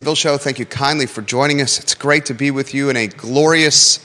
CVille Show. Thank you kindly for joining us. It's great to be with you in a glorious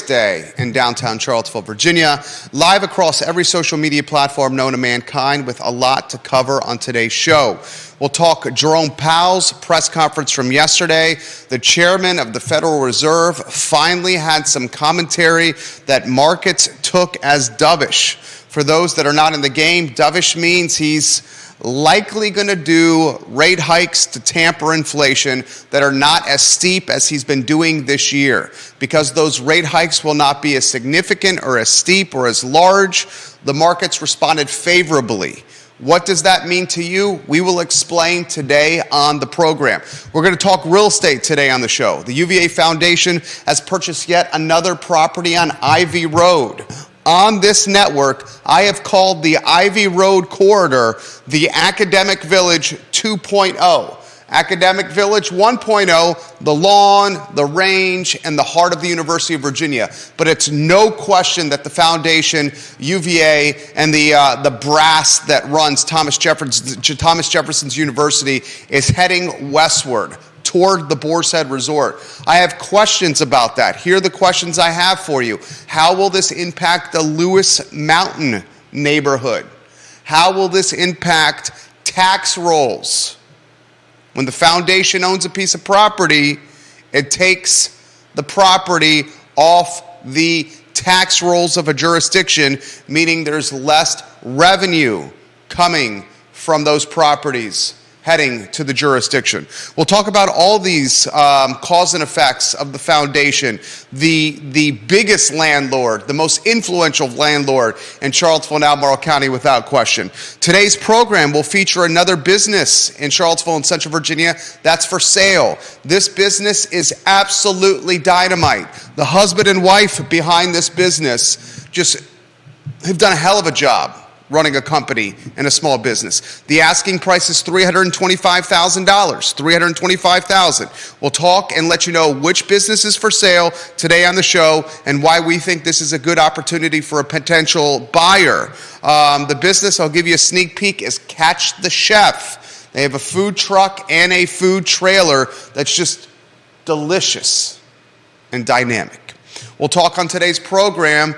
day in downtown Charlottesville, Virginia. Live across every social media platform known to mankind with a lot to cover on today's show. We'll talk Jerome Powell's press conference from yesterday. The chairman of the Federal Reserve finally had some commentary that markets took as dovish. For those that are not in the game, dovish means he's likely going to do rate hikes to tamper inflation that are not as steep as he's been doing this year. Because those rate hikes will not be as significant or as steep or as large, the markets responded favorably. What does that mean to you? We will explain today on the program. We're going to talk real estate today on the show. The UVA Foundation has purchased yet another property on Ivy Road. On this network, I have called the Ivy Road corridor the Academic Village 2.0. Academic Village 1.0, the lawn, the range, and the heart of the University of Virginia. But it's no question that the foundation, UVA, and the brass that runs Thomas Jefferson's University is heading westward toward the Boar's Head Resort. I have questions about that. Here are the questions I have for you. How will this impact the Lewis Mountain neighborhood? How will this impact tax rolls? When the foundation owns a piece of property, it takes the property off the tax rolls of a jurisdiction, meaning there's less revenue coming from those properties heading to the jurisdiction. We'll talk about all these cause and effects of the foundation, the biggest landlord, the most influential landlord in Charlottesville and Albemarle County without question. Today's program will feature another business in Charlottesville and Central Virginia that's for sale. This business is absolutely dynamite. The husband and wife behind this business just have done a hell of a job running a company and a small business. The asking price is $325,000. $325,000. We'll talk and let you know which business is for sale today on the show and why we think this is a good opportunity for a potential buyer. The business, I'll give you a sneak peek, is Catch the Chef. They have a food truck and a food trailer that's just delicious and dynamic. We'll talk on today's program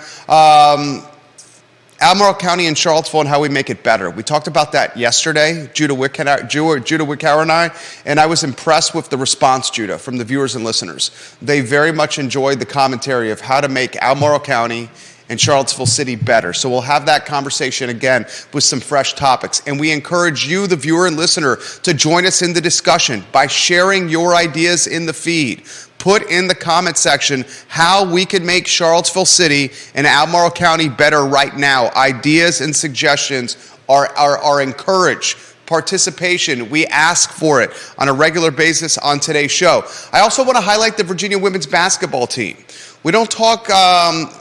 Albemarle County and Charlottesville and how we make it better. We talked about that yesterday, Judah Wickower and I was impressed with the response, Judah, from the viewers and listeners. They very much enjoyed the commentary of how to make Albemarle County and Charlottesville City better. So we'll have that conversation again with some fresh topics. And we encourage you, the viewer and listener, to join us in the discussion by sharing your ideas in the feed. Put in the comment section how we can make Charlottesville City and Albemarle County better right now. Ideas and suggestions are encouraged. Participation, we ask for it on a regular basis on today's show. I also want to highlight the Virginia women's basketball team. We don't talk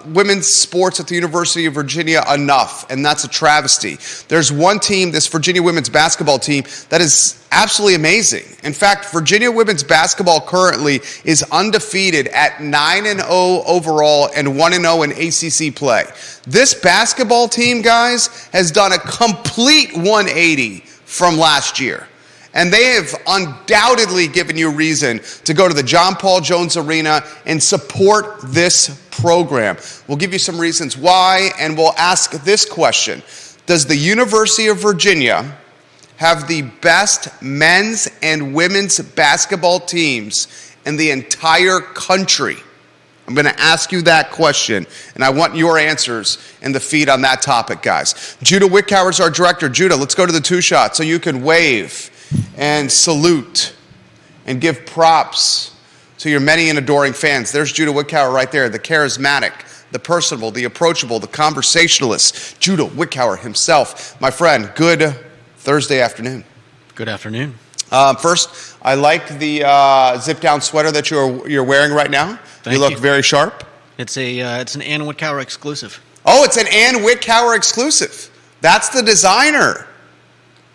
women's sports at the University of Virginia enough, and that's a travesty. There's one team, this Virginia women's basketball team, that is absolutely amazing. In fact, Virginia women's basketball currently is undefeated at 9-0 overall and 1-0 in ACC play. This basketball team, guys, has done a complete 180 from last year. And they have undoubtedly given you reason to go to the John Paul Jones Arena and support this program. We'll give you some reasons why, and we'll ask this question. Does the University of Virginia have the best men's and women's basketball teams in the entire country? I'm going to ask you that question, and I want your answers in the feed on that topic, guys. Judah Wickower is our director. Judah, let's go to the two shot so you can wave and salute and give props to your many and adoring fans. There's Judah Wickower right there, the charismatic, the personable, the approachable, the conversationalist, Judah Wickower himself. My friend, good Thursday afternoon. Good afternoon. First, I like the zip-down sweater that you're wearing right now. You look very sharp. It's an Ann Wickower exclusive. Oh, it's an Ann Wickower exclusive. That's the designer.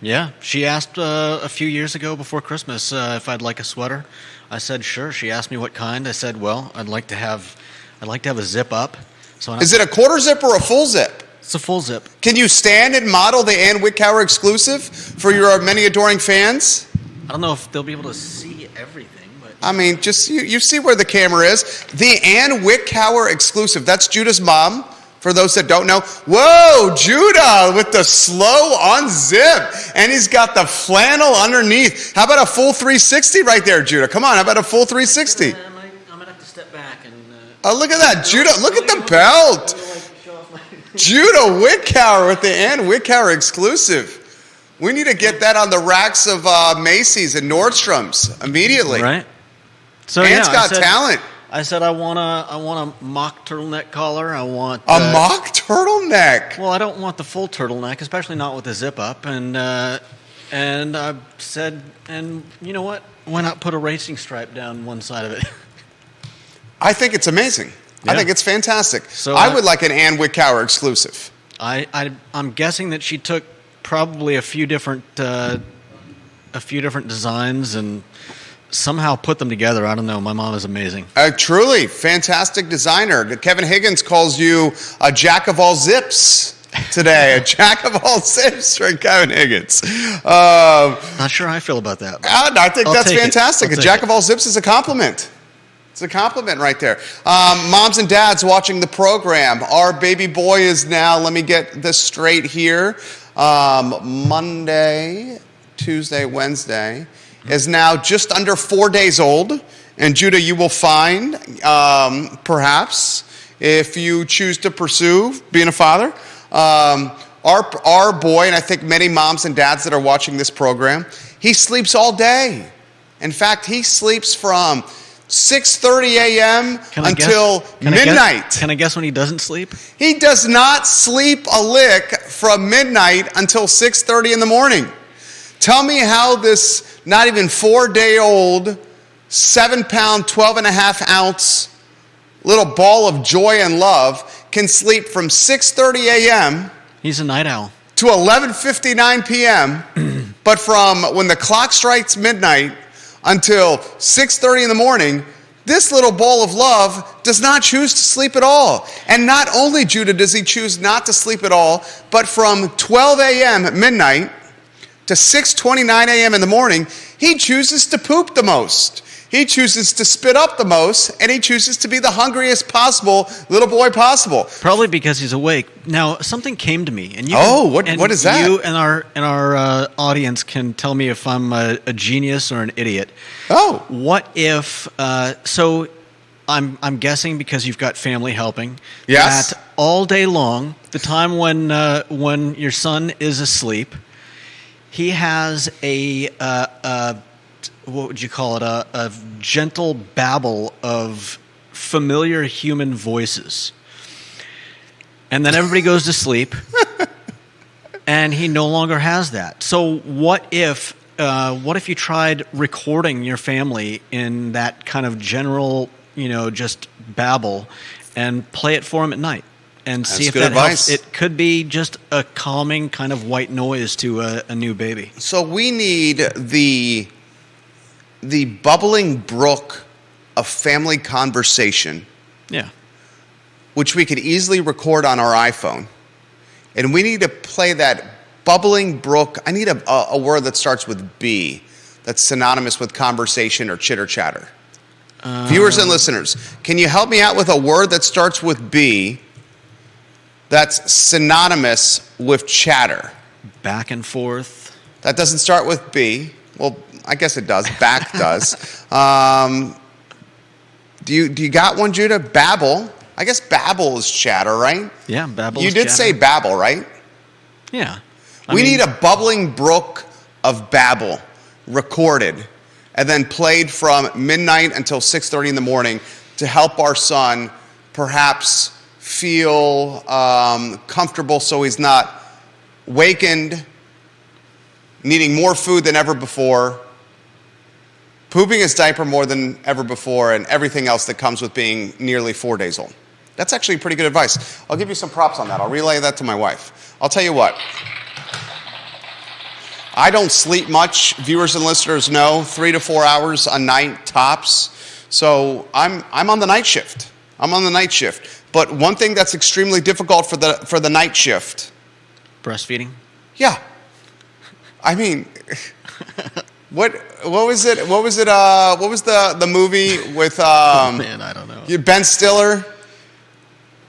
Yeah, she asked a few years ago before Christmas if I'd like a sweater. I said sure. She asked me what kind. I said, well, I'd like to have a zip up. So is it a quarter zip or a full zip? It's a full zip. Can you stand and model the Ann Wickower exclusive for your many adoring fans? I don't know if they'll be able to see everything, but I mean, just you see where the camera is. The Ann Wickhauer exclusive. That's Judah's mom. For those that don't know, whoa, Judah with the slow unzip, and he's got the flannel underneath. How about a full 360 right there, Judah? Come on, how about a full 360? I'm gonna have to step back and. Oh, look at that, Judah! Look at the belt. Judah Wickhauer with the Ann Wickhauer exclusive. We need to get that on the racks of Macy's and Nordstrom's immediately. Right. So Ann's got talent. I said I want a mock turtleneck collar. I want a mock turtleneck. Well, I don't want the full turtleneck, especially not with the zip up. And I said, and you know what? Why not put a racing stripe down one side of it? I think it's amazing. Yeah. I think it's fantastic. So I would like an Ann Wickhauer exclusive. I'm guessing that she took probably a few different designs and somehow put them together. I don't know. My mom is amazing. Truly fantastic designer. Kevin Higgins calls you a jack of all zips today. A jack of all zips for Kevin Higgins. Not sure how I feel about that. I think that's fantastic. A jack of all zips is a compliment. It's a compliment right there. Moms and dads watching the program. Our baby boy is now, let me get this straight here, Monday, Tuesday, Wednesday, is now just under 4 days old. And Judah, you will find, perhaps, if you choose to pursue being a father, our boy, and I think many moms and dads that are watching this program, he sleeps all day. In fact, he sleeps from 6:30 a.m. until midnight. Can I guess when he doesn't sleep? He does not sleep a lick from midnight until 6:30 in the morning. Tell me how this not even 4-day-old, 7-pound, 12.5-ounce little ball of joy and love can sleep from 6:30 a.m. He's a night owl. To 11:59 p.m. But from when the clock strikes midnight until 6:30 in the morning, this little ball of love does not choose to sleep at all. And not only, Judah, does he choose not to sleep at all, but from 12 a.m. at midnight to 6:29 a.m. in the morning, he chooses to poop the most. He chooses to spit up the most, and he chooses to be the hungriest possible little boy possible. Probably because he's awake. Now, something came to me, and you. What is that? You and our audience can tell me if I'm a genius or an idiot. Oh, what if? So, I'm guessing because you've got family helping. Yes. That all day long, the time when your son is asleep, he has what would you call it? A gentle babble of familiar human voices. And then everybody goes to sleep, and he no longer has that. So what if you tried recording your family in that kind of general, just babble, and play it for him at night? And see if that helps. It could be just a calming kind of white noise to a new baby. So we need the bubbling brook of family conversation. Yeah. Which we could easily record on our iPhone. And we need to play that bubbling brook. I need a word that starts with B, that's synonymous with conversation or chitter chatter. Viewers and listeners, can you help me out with a word that starts with B that's synonymous with chatter? Back and forth. That doesn't start with B. Well, I guess it does. Back does. Do you got one, Judah? Babble. I guess babble is chatter, right? Yeah, babble. You did chatter. say babble, right? Yeah. We need a bubbling brook of babble recorded and then played from midnight until 6:30 in the morning to help our son perhaps feel comfortable so he's not wakened, needing more food than ever before, pooping his diaper more than ever before, and everything else that comes with being nearly 4 days old. That's actually pretty good advice. I'll give you some props on that. I'll relay that to my wife. I'll tell you what. I don't sleep much. Viewers and listeners know 3 to 4 hours a night tops. So I'm on the night shift. I'm on the night shift. But one thing that's extremely difficult for the night shift. Breastfeeding? Yeah. I mean, What was it? What was the movie with Man, I don't know. Ben Stiller?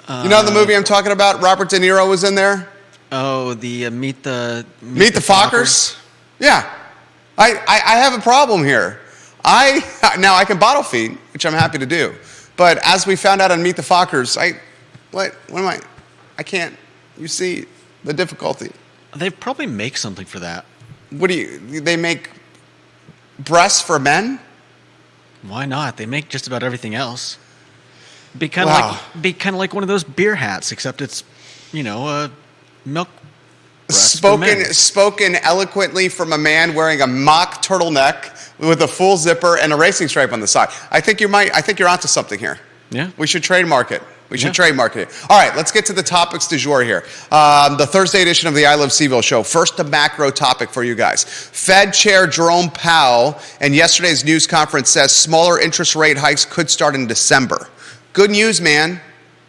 You know the movie I'm talking about? Robert De Niro was in there. Oh, the Meet the Fockers? Yeah. I have a problem here. Now I can bottle feed, which I'm happy to do. But as we found out on Meet the Fockers, I can't. You see the difficulty. They probably make something for that. They make breasts for men? Why not? They make just about everything else. Be kind of like one of those beer hats, except it's, a milk breast for men. Spoken eloquently from a man wearing a mock turtleneck with a full zipper and a racing stripe on the side. I think you're onto something here. Yeah. We should trademark it. Trademark it. All right, let's get to the topics du jour here. The Thursday edition of the I Love CVille Show. First, a macro topic for you guys. Fed Chair Jerome Powell in yesterday's news conference says smaller interest rate hikes could start in December. Good news, man.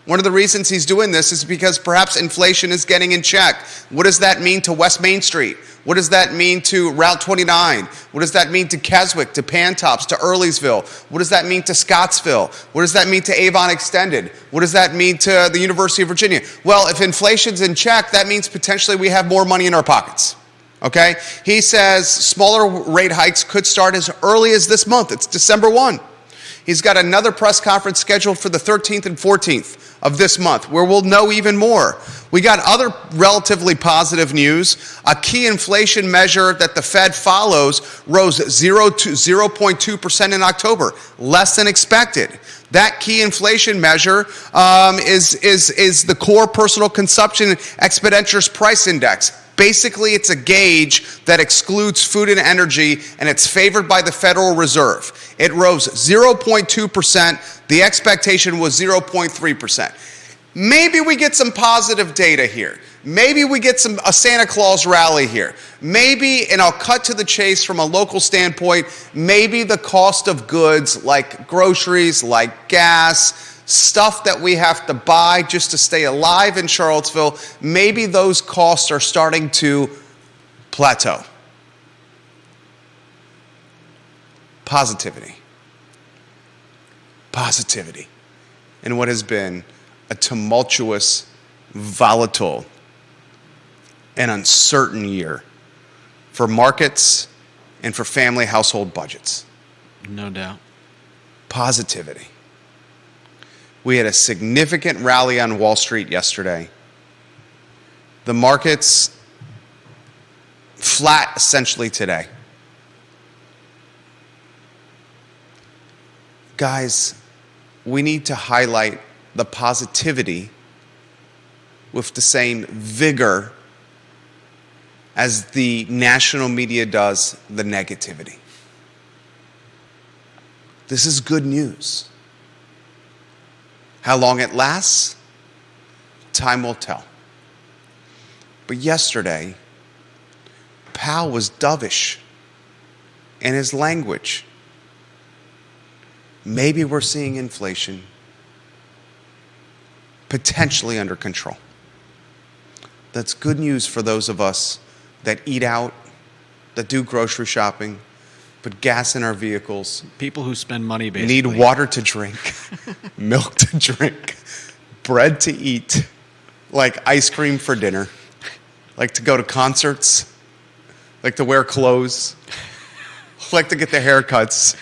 One of the reasons he's doing this is because perhaps inflation is getting in check. What does that mean to West Main Street? What does that mean to Route 29? What does that mean to Keswick, to Pantops, to Earlysville? What does that mean to Scottsville? What does that mean to Avon Extended? What does that mean to the University of Virginia? Well, if inflation's in check, that means potentially we have more money in our pockets. Okay? He says smaller rate hikes could start as early as this month. It's December 1. He's got another press conference scheduled for the 13th and 14th of this month, where we'll know even more. We got other relatively positive news. A key inflation measure that the Fed follows rose 0.2% in October, less than expected. That key inflation measure is the core personal consumption expenditures price index. Basically, it's a gauge that excludes food and energy, and it's favored by the Federal Reserve. It rose 0.2%. The expectation was 0.3%. Maybe we get some positive data here. Maybe we get a Santa Claus rally here. Maybe, and I'll cut to the chase from a local standpoint, maybe the cost of goods like groceries, like gas, stuff that we have to buy just to stay alive in Charlottesville, maybe those costs are starting to plateau. Positivity in what has been a tumultuous, volatile, and uncertain year for markets and for family household budgets. No doubt. Positivity. We had a significant rally on Wall Street yesterday. The markets flat essentially today. Guys, we need to highlight the positivity with the same vigor as the national media does the negativity. This is good news. How long it lasts, time will tell. But yesterday, Powell was dovish in his language. Maybe we're seeing inflation potentially under control. That's good news for those of us that eat out, that do grocery shopping, put gas in our vehicles. People who spend money basically. Need water to drink, milk to drink, bread to eat, like ice cream for dinner, like to go to concerts, like to wear clothes, like to get their haircuts.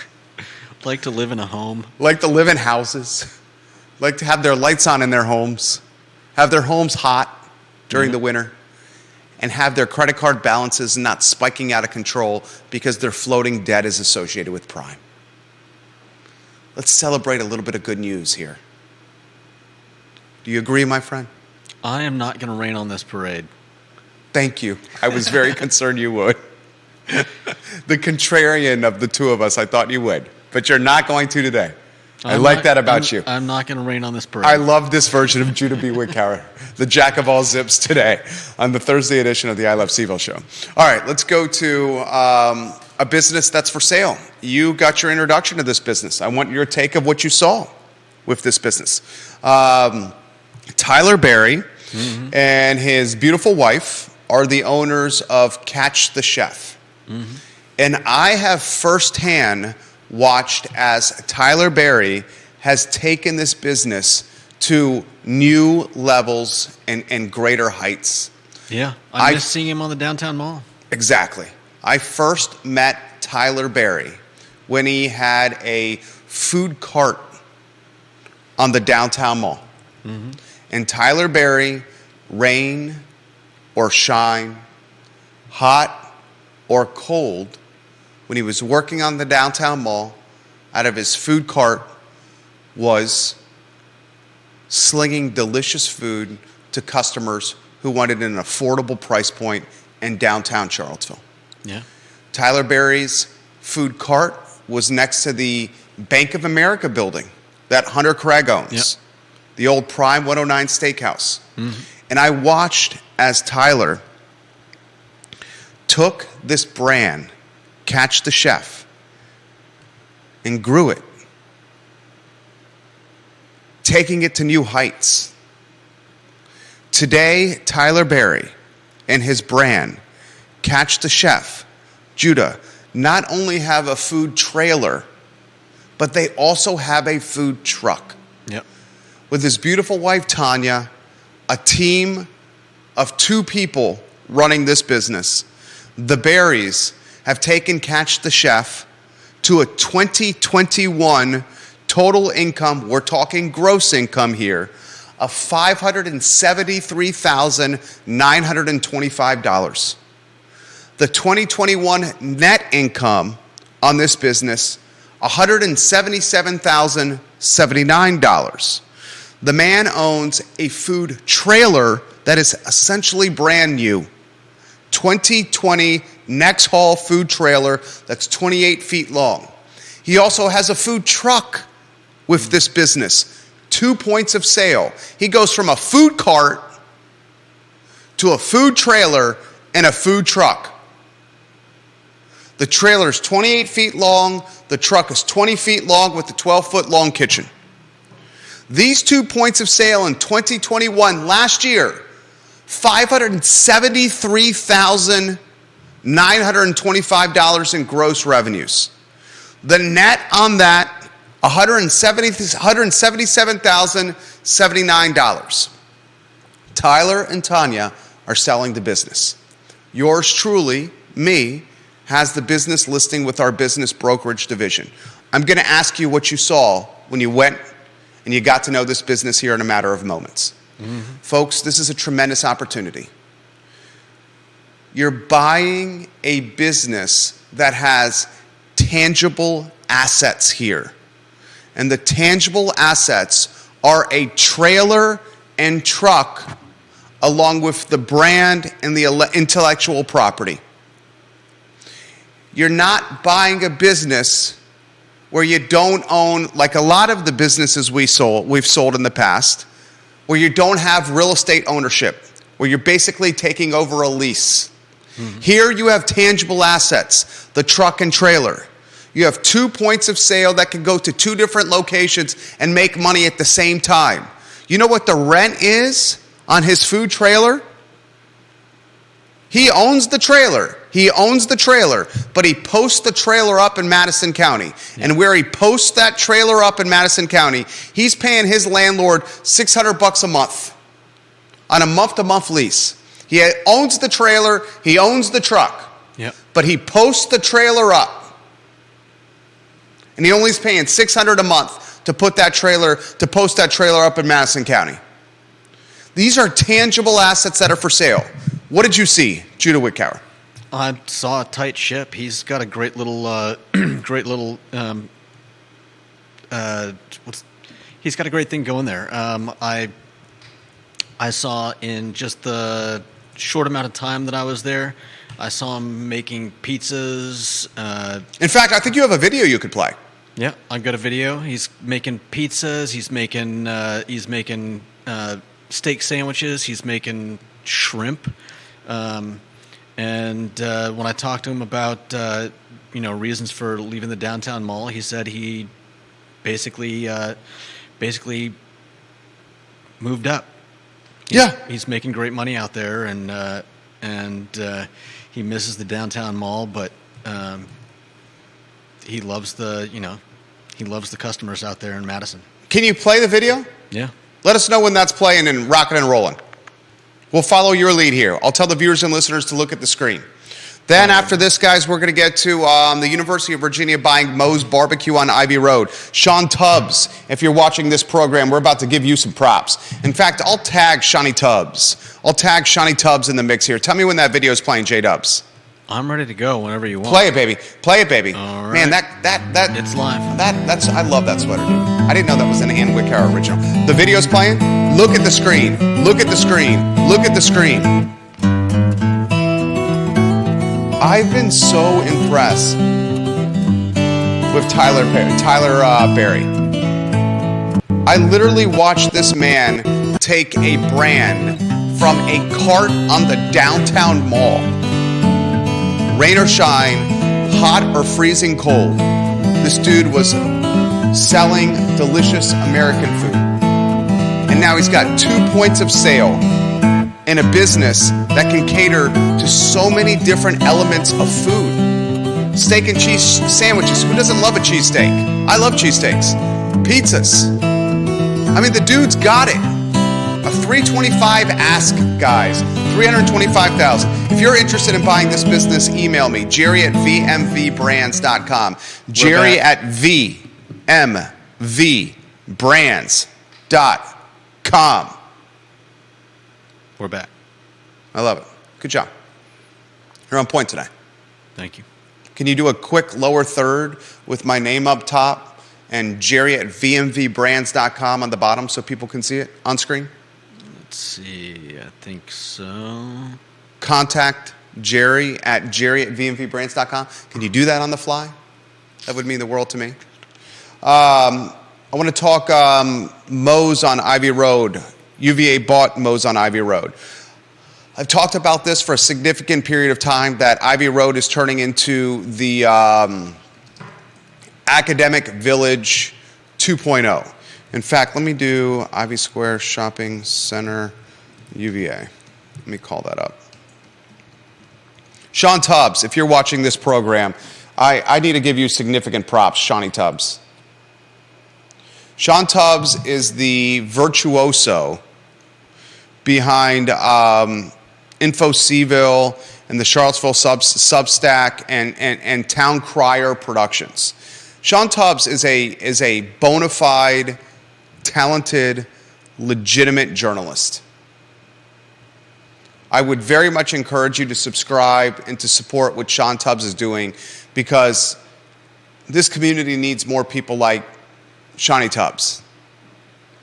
Like to live in a home. Like to live in houses. Like to have their lights on in their homes. Have their homes hot during the winter. And have their credit card balances not spiking out of control because their floating debt is associated with prime. Let's celebrate a little bit of good news here. Do you agree, my friend? I am not going to rain on this parade. Thank you. I was very concerned you would. The contrarian of the two of us, I thought you would. But you're not going to today. I like that about you. I'm not going to rain on this parade. I love this version of Judah B. Wickhauer, the jack of all zips today on the Thursday edition of the I Love CVille Show. All right, let's go to a business that's for sale. You got your introduction to this business. I want your take of what you saw with this business. Tyler Berry and his beautiful wife are the owners of Catch the Chef. And I have firsthand watched as Tyler Berry has taken this business to new levels and greater heights. Yeah, I miss seeing him on the downtown mall. Exactly. I first met Tyler Berry when he had a food cart on the downtown mall. Mm-hmm. And Tyler Berry, rain or shine, hot or cold, when he was working on the downtown mall, out of his food cart was slinging delicious food to customers who wanted an affordable price point in downtown Charlottesville. Yeah. Tyler Berry's food cart was next to the Bank of America building that Hunter Craig owns, yep. The old Prime 109 Steakhouse. Mm-hmm. And I watched as Tyler took this brand, Catch the Chef, and grew it, taking it to new heights. Today, Tyler Berry and his brand, Catch the Chef, Judah, not only have a food trailer, but they also have a food truck. Yep. With his beautiful wife, Tanya, a team of 2 people running this business. The Berries have taken Catch the Chef to a 2021 total income, we're talking gross income here, of $573,925. The 2021 net income on this business, $177,079. The man owns a food trailer that is essentially brand new. 2020 Next Hall food trailer that's 28 feet long. He also has a food truck with this business. 2 points of sale. He goes from a food cart to a food trailer and a food truck. The trailer is 28 feet long. The truck is 20 feet long with a 12-foot long kitchen. These 2 points of sale in 2021, last year, $573,925 in gross revenues. The net on that, $177,079. Tyler and Tanya are selling the business. Yours truly, me, has the business listing with our business brokerage division. I'm going to ask you what you saw when you went and you got to know this business here in a matter of moments. Mm-hmm. Folks, this is a tremendous opportunity. You're buying a business that has tangible assets here. And the tangible assets are a trailer and truck along with the brand and the intellectual property. You're not buying a business where you don't own, like a lot of the businesses we've sold in the past, where you don't have real estate ownership, where you're basically taking over a lease. Mm-hmm. Here you have tangible assets, the truck and trailer. You have 2 points of sale that can go to 2 different locations and make money at the same time. You know what the rent is on his food trailer? He owns the trailer. But he posts the trailer up in Madison County. Yeah. And where he posts that trailer up in Madison County, he's paying his landlord $600 a month on a month-to-month lease. He owns the trailer, he owns the truck. Yep. But he posts the trailer up. And he only is paying $600 a month to post that trailer up in Madison County. These are tangible assets that are for sale. What did you see, Judah Whitcower? I saw a tight ship. He's got a great little, he's got a great thing going there. I saw in just the short amount of time that I was there, I saw him making pizzas. In fact, I think you have a video you could play. Yeah, I've got a video. He's making pizzas. He's making steak sandwiches. He's making shrimp. And when I talked to him about reasons for leaving the downtown mall, he said he basically moved up. He's making great money out there, and he misses the downtown mall, but he loves he loves the customers out there in Madison. Can you play the video? Yeah. Let us know when that's playing and rocking and rolling. We'll follow your lead here. I'll tell the viewers and listeners to look at the screen. Then after this, guys, we're going to get to the University of Virginia buying Moe's Barbecue on Ivy Road. Sean Tubbs, if you're watching this program, we're about to give you some props. In fact, I'll tag Shawnee Tubbs. I'll tag Shawnee Tubbs in the mix here. Tell me when that video is playing, J-Dubs. I'm ready to go whenever you want. Play it, baby. Play it, baby. All right. Man, that It's live. That's I love that sweater, dude. I didn't know that was an Ann Wickar original. The video's playing. Look at the screen. Look at the screen. Look at the screen. I've been so impressed with Tyler Berry. I literally watched this man take a brand from a cart on the downtown mall. Rain or shine, hot or freezing cold, this dude was selling delicious American food. And now he's got 2 points of sale in a business that can cater to so many different elements of food. Steak and cheese sandwiches. Who doesn't love a cheesesteak? I love cheesesteaks. Pizzas. I mean, the dude's got it. A $325 ask, guys. $325,000. If you're interested in buying this business, email me, jerry@vmvbrands.com. jerry@vmvbrands.com. We're back. I love it. Good job. You're on point today. Thank you. Can you do a quick lower third with my name up top and jerry@vmvbrands.com on the bottom so people can see it on screen? Let's see. I think so. Contact jerry@vmvbrands.com. Can you do that on the fly? That would mean the world to me. I want to talk Moe's on Ivy Road. UVA bought Moe's on Ivy Road. I've talked about this for a significant period of time, that Ivy Road is turning into the academic village 2.0. In fact, let me do Ivy Square Shopping Center, UVA. Let me call that up. Sean Tubbs, if you're watching this program, I need to give you significant props, Shawnee Tubbs. Sean Tubbs is the virtuoso behind Info CVille and the Charlottesville Substack and Town Crier Productions. Sean Tubbs is a bona fide, talented, legitimate journalist. I would very much encourage you to subscribe and to support what Sean Tubbs is doing, because this community needs more people like Shawnee Tubbs.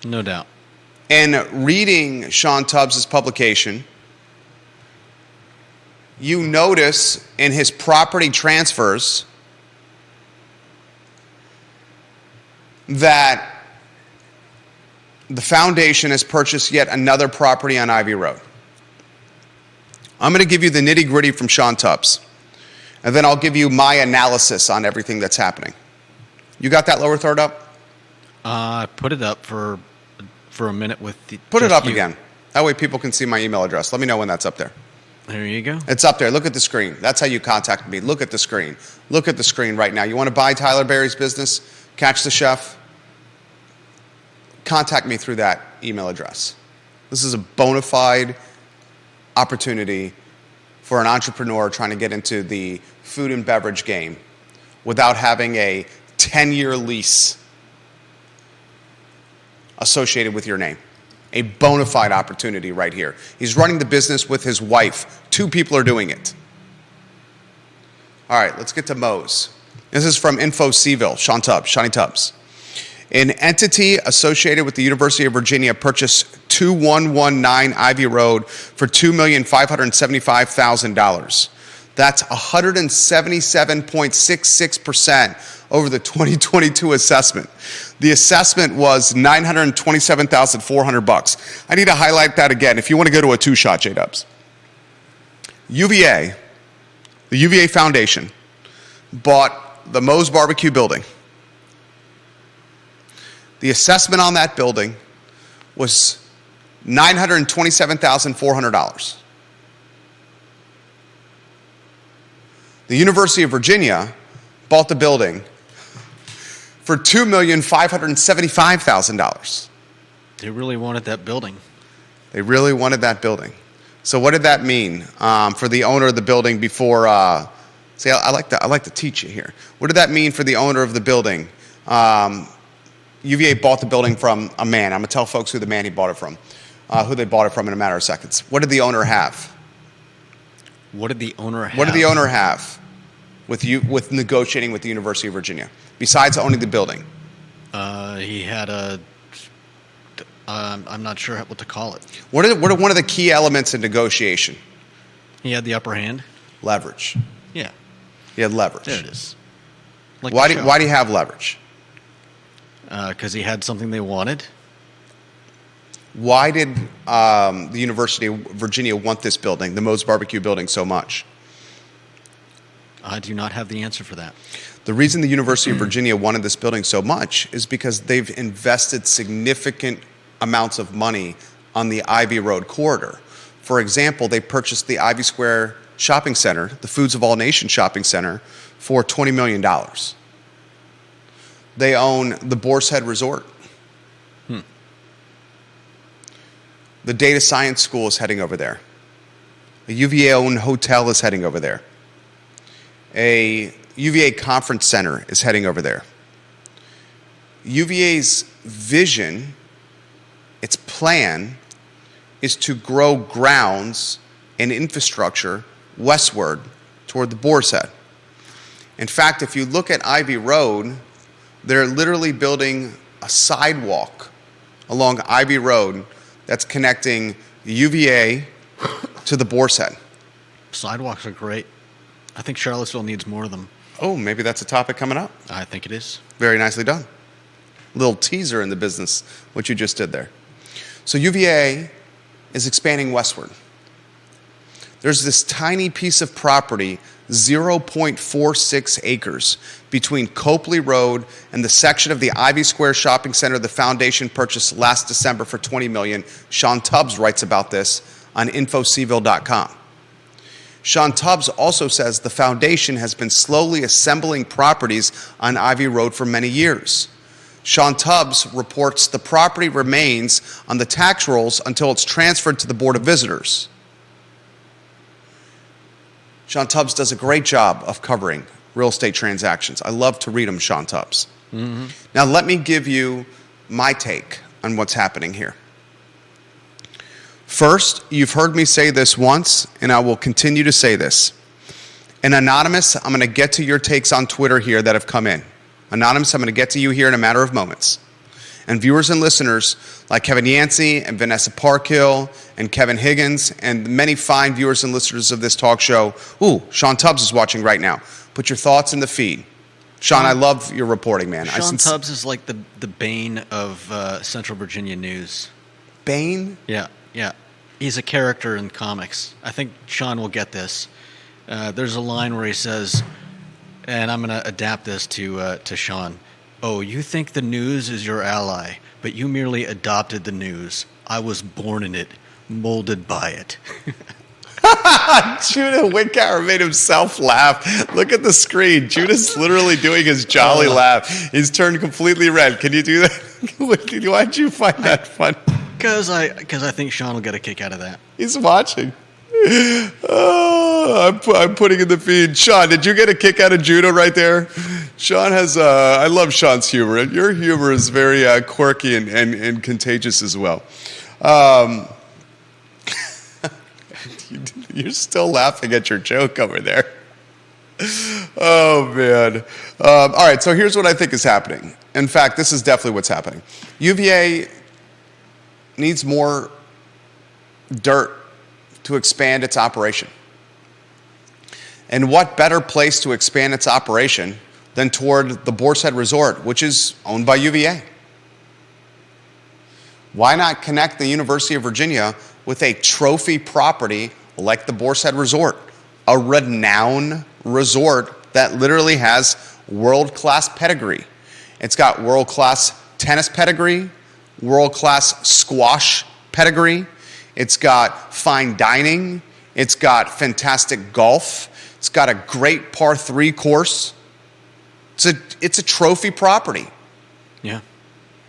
No doubt. And reading Sean Tubbs' publication, you notice in his property transfers that the foundation has purchased yet another property on Ivy Road. I'm going to give you the nitty-gritty from Sean Tubbs, and then I'll give you my analysis on everything that's happening. You got that lower third up? I put it up for a minute with the... Put it up again. That way people can see my email address. Let me know when that's up there. There you go. It's up there. Look at the screen. That's how you contact me. Look at the screen. Look at the screen right now. You want to buy Tyler Berry's business? Catch the Chef? Contact me through that email address. This is a bona fide opportunity for an entrepreneur trying to get into the food and beverage game without having a 10-year lease associated with your name. A bona fide opportunity right here. He's running the business with his wife. 2 people are doing it. All right, let's get to Moe's. This is from Info CVille, Shawnee Tubbs. An entity associated with the University of Virginia purchased 2119 Ivy Road for $2,575,000. That's 177.66% over the 2022 assessment. The assessment was $927,400. I need to highlight that again if you want to go to a two-shot, J-Dubs. UVA, the UVA Foundation, bought the Moe's Barbecue building. The assessment on that building was $927,400. The University of Virginia bought the building for $2,575,000. They really wanted that building. They really wanted that building. So what did that mean for the owner of the building before? See, I like to teach you here. What did that mean for the owner of the building? UVA bought the building from a man. I'm gonna tell folks who the man he bought it from, who they bought it from in a matter of seconds. What did the owner have? What did the owner have? What did the owner have with negotiating with the University of Virginia besides owning the building? He had I'm not sure what to call it. What are one of the key elements in negotiation? He had the upper hand. Leverage. Yeah. He had leverage. There it is. Like Why do you have leverage? Because he had something they wanted. Why did the University of Virginia want this building, the Moe's Barbecue building, so much? I do not have the answer for that. The reason the University of Virginia wanted this building so much is because they've invested significant amounts of money on the Ivy Road corridor. For example, they purchased the Ivy Square Shopping Center, the Foods of All Nations Shopping Center, for $20 million. They own the Boar's Head Resort. The Data Science School is heading over there. A UVA-owned hotel is heading over there. A UVA Conference Center is heading over there. UVA's vision, its plan, is to grow grounds and infrastructure westward toward the Boar's Head. In fact, if you look at Ivy Road, they're literally building a sidewalk along Ivy Road that's connecting the UVA to the Boar's Head. Sidewalks are great. I think Charlottesville needs more of them. Oh, maybe that's a topic coming up. I think it is. Very nicely done. Little teaser in the business, what you just did there. So UVA is expanding westward. There's this tiny piece of property, 0.46 acres, between Copley Road and the section of the Ivy Square Shopping Center the foundation purchased last December for $20 million. Sean Tubbs writes about this on infocville.com. Sean Tubbs also says the foundation has been slowly assembling properties on Ivy Road for many years. Sean Tubbs reports the property remains on the tax rolls until it's transferred to the Board of Visitors. Sean Tubbs does a great job of covering real estate transactions. I love to read them, Sean Tubbs. Mm-hmm. Now let me give you my take on what's happening here. First, you've heard me say this once, and I will continue to say this. And Anonymous, I'm going to get to your takes on Twitter here that have come in. Anonymous, I'm going to get to you here in a matter of moments. And viewers and listeners like Kevin Yancey and Vanessa Parkhill and Kevin Higgins and many fine viewers and listeners of this talk show. Ooh, Sean Tubbs is watching right now. Put your thoughts in the feed. Sean, I love your reporting, man. Sean Tubbs is like the bane of Central Virginia news. Bane? Yeah. He's a character in comics. I think Sean will get this. There's a line where he says, and I'm going to adapt this to Sean. Oh, you think the news is your ally, but you merely adopted the news. I was born in it, molded by it. Judah Wickower made himself laugh. Look at the screen. Judah's literally doing his jolly laugh. He's turned completely red. Can you do that? Why'd you find that funny? Because I think Sean will get a kick out of that. He's watching. Oh, I'm putting in the feed. Sean, did you get a kick out of Judah right there? Sean has, I love Sean's humor. Your humor is very quirky and contagious as well. You're still laughing at your joke over there. Oh, man. All right, so here's what I think is happening. In fact, this is definitely what's happening. UVA needs more dirt to expand its operation. And what better place to expand its operation than toward the Boar's Head Resort, which is owned by UVA? Why not connect the University of Virginia with a trophy property like the Boar's Head Resort, a renowned resort that literally has world-class pedigree? It's got world-class tennis pedigree, world-class squash pedigree. It's got fine dining. It's got fantastic golf. It's got a great par 3 course. It's a trophy property. Yeah.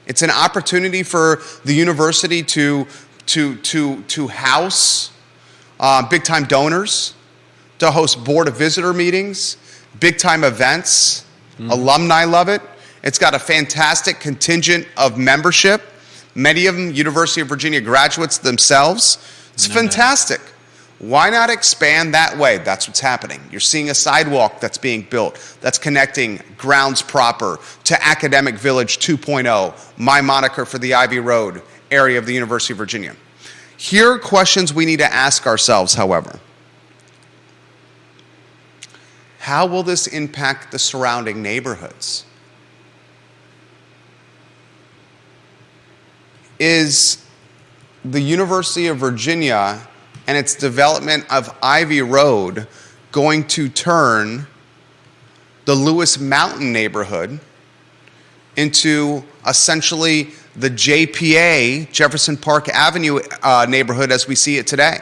It's an opportunity for the university to house big-time donors, to host board of visitor meetings, big-time events. Alumni love it. It's got a fantastic contingent of membership. Many of them University of Virginia graduates themselves. It's fantastic. Why not expand that way? That's what's happening. You're seeing a sidewalk that's being built that's connecting grounds proper to Academic Village 2.0, my moniker for the Ivy Road area of the University of Virginia. Here are questions we need to ask ourselves, however. How will this impact the surrounding neighborhoods? Is the University of Virginia and its development of Ivy Road going to turn the Lewis Mountain neighborhood into essentially the JPA, Jefferson Park Avenue neighborhood as we see it today?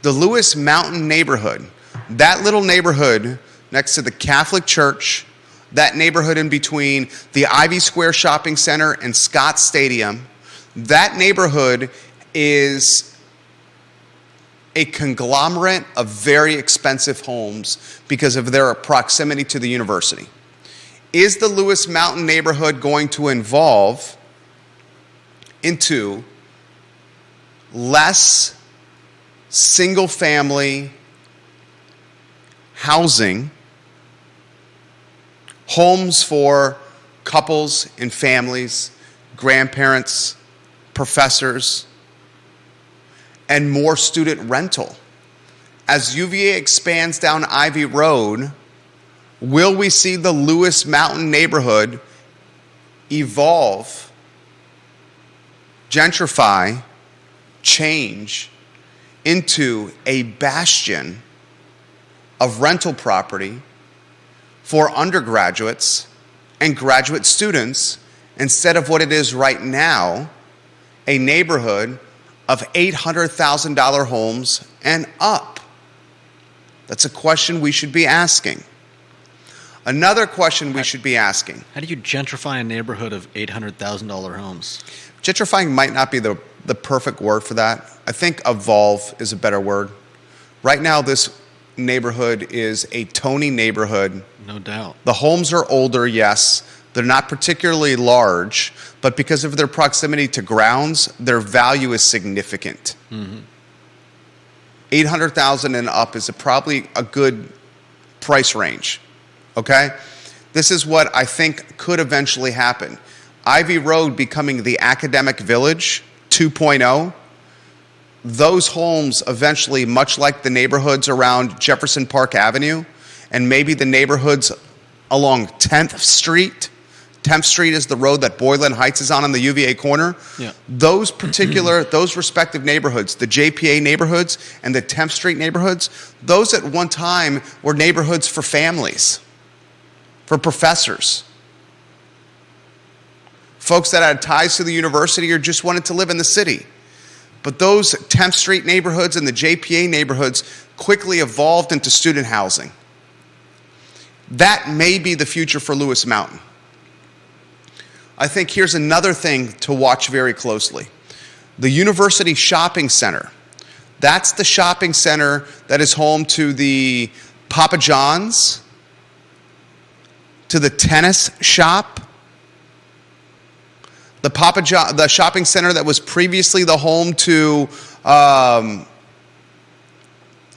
The Lewis Mountain neighborhood, that little neighborhood next to the Catholic Church, that neighborhood in between the Ivy Square Shopping Center and Scott Stadium, that neighborhood is a conglomerate of very expensive homes because of their proximity to the university. Is the Lewis Mountain neighborhood going to evolve into less single-family housing, homes for couples and families, grandparents, professors, and more student rental? As UVA expands down Ivy Road, will we see the Lewis Mountain neighborhood evolve, gentrify, change into a bastion of rental property for undergraduates and graduate students instead of what it is right now, a neighborhood of $800,000 homes and up? That's a question we should be asking. Another question we should be asking. How do you gentrify a neighborhood of $800,000 homes? Gentrifying might not be the perfect word for that. I think evolve is a better word. Right now, this neighborhood is a Tony neighborhood. No doubt. The homes are older, yes. They're not particularly large, but because of their proximity to grounds, their value is significant. Mm-hmm. $800,000 and up is probably a good price range, okay? This is what I think could eventually happen. Ivy Road becoming the Academic Village 2.0, those homes eventually, much like the neighborhoods around Jefferson Park Avenue, and maybe the neighborhoods along 10th Street. 10th Street is the road that Boylan Heights is on the UVA corner. Yeah. Those respective neighborhoods, the JPA neighborhoods and the 10th Street neighborhoods, those at one time were neighborhoods for families, for professors, folks that had ties to the university or just wanted to live in the city. But those 10th Street neighborhoods and the JPA neighborhoods quickly evolved into student housing. That may be the future for Lewis Mountain. I think here's another thing to watch very closely. The University Shopping Center. That's the shopping center that is home to the Papa John's, to the tennis shop, the shopping center that was previously the home to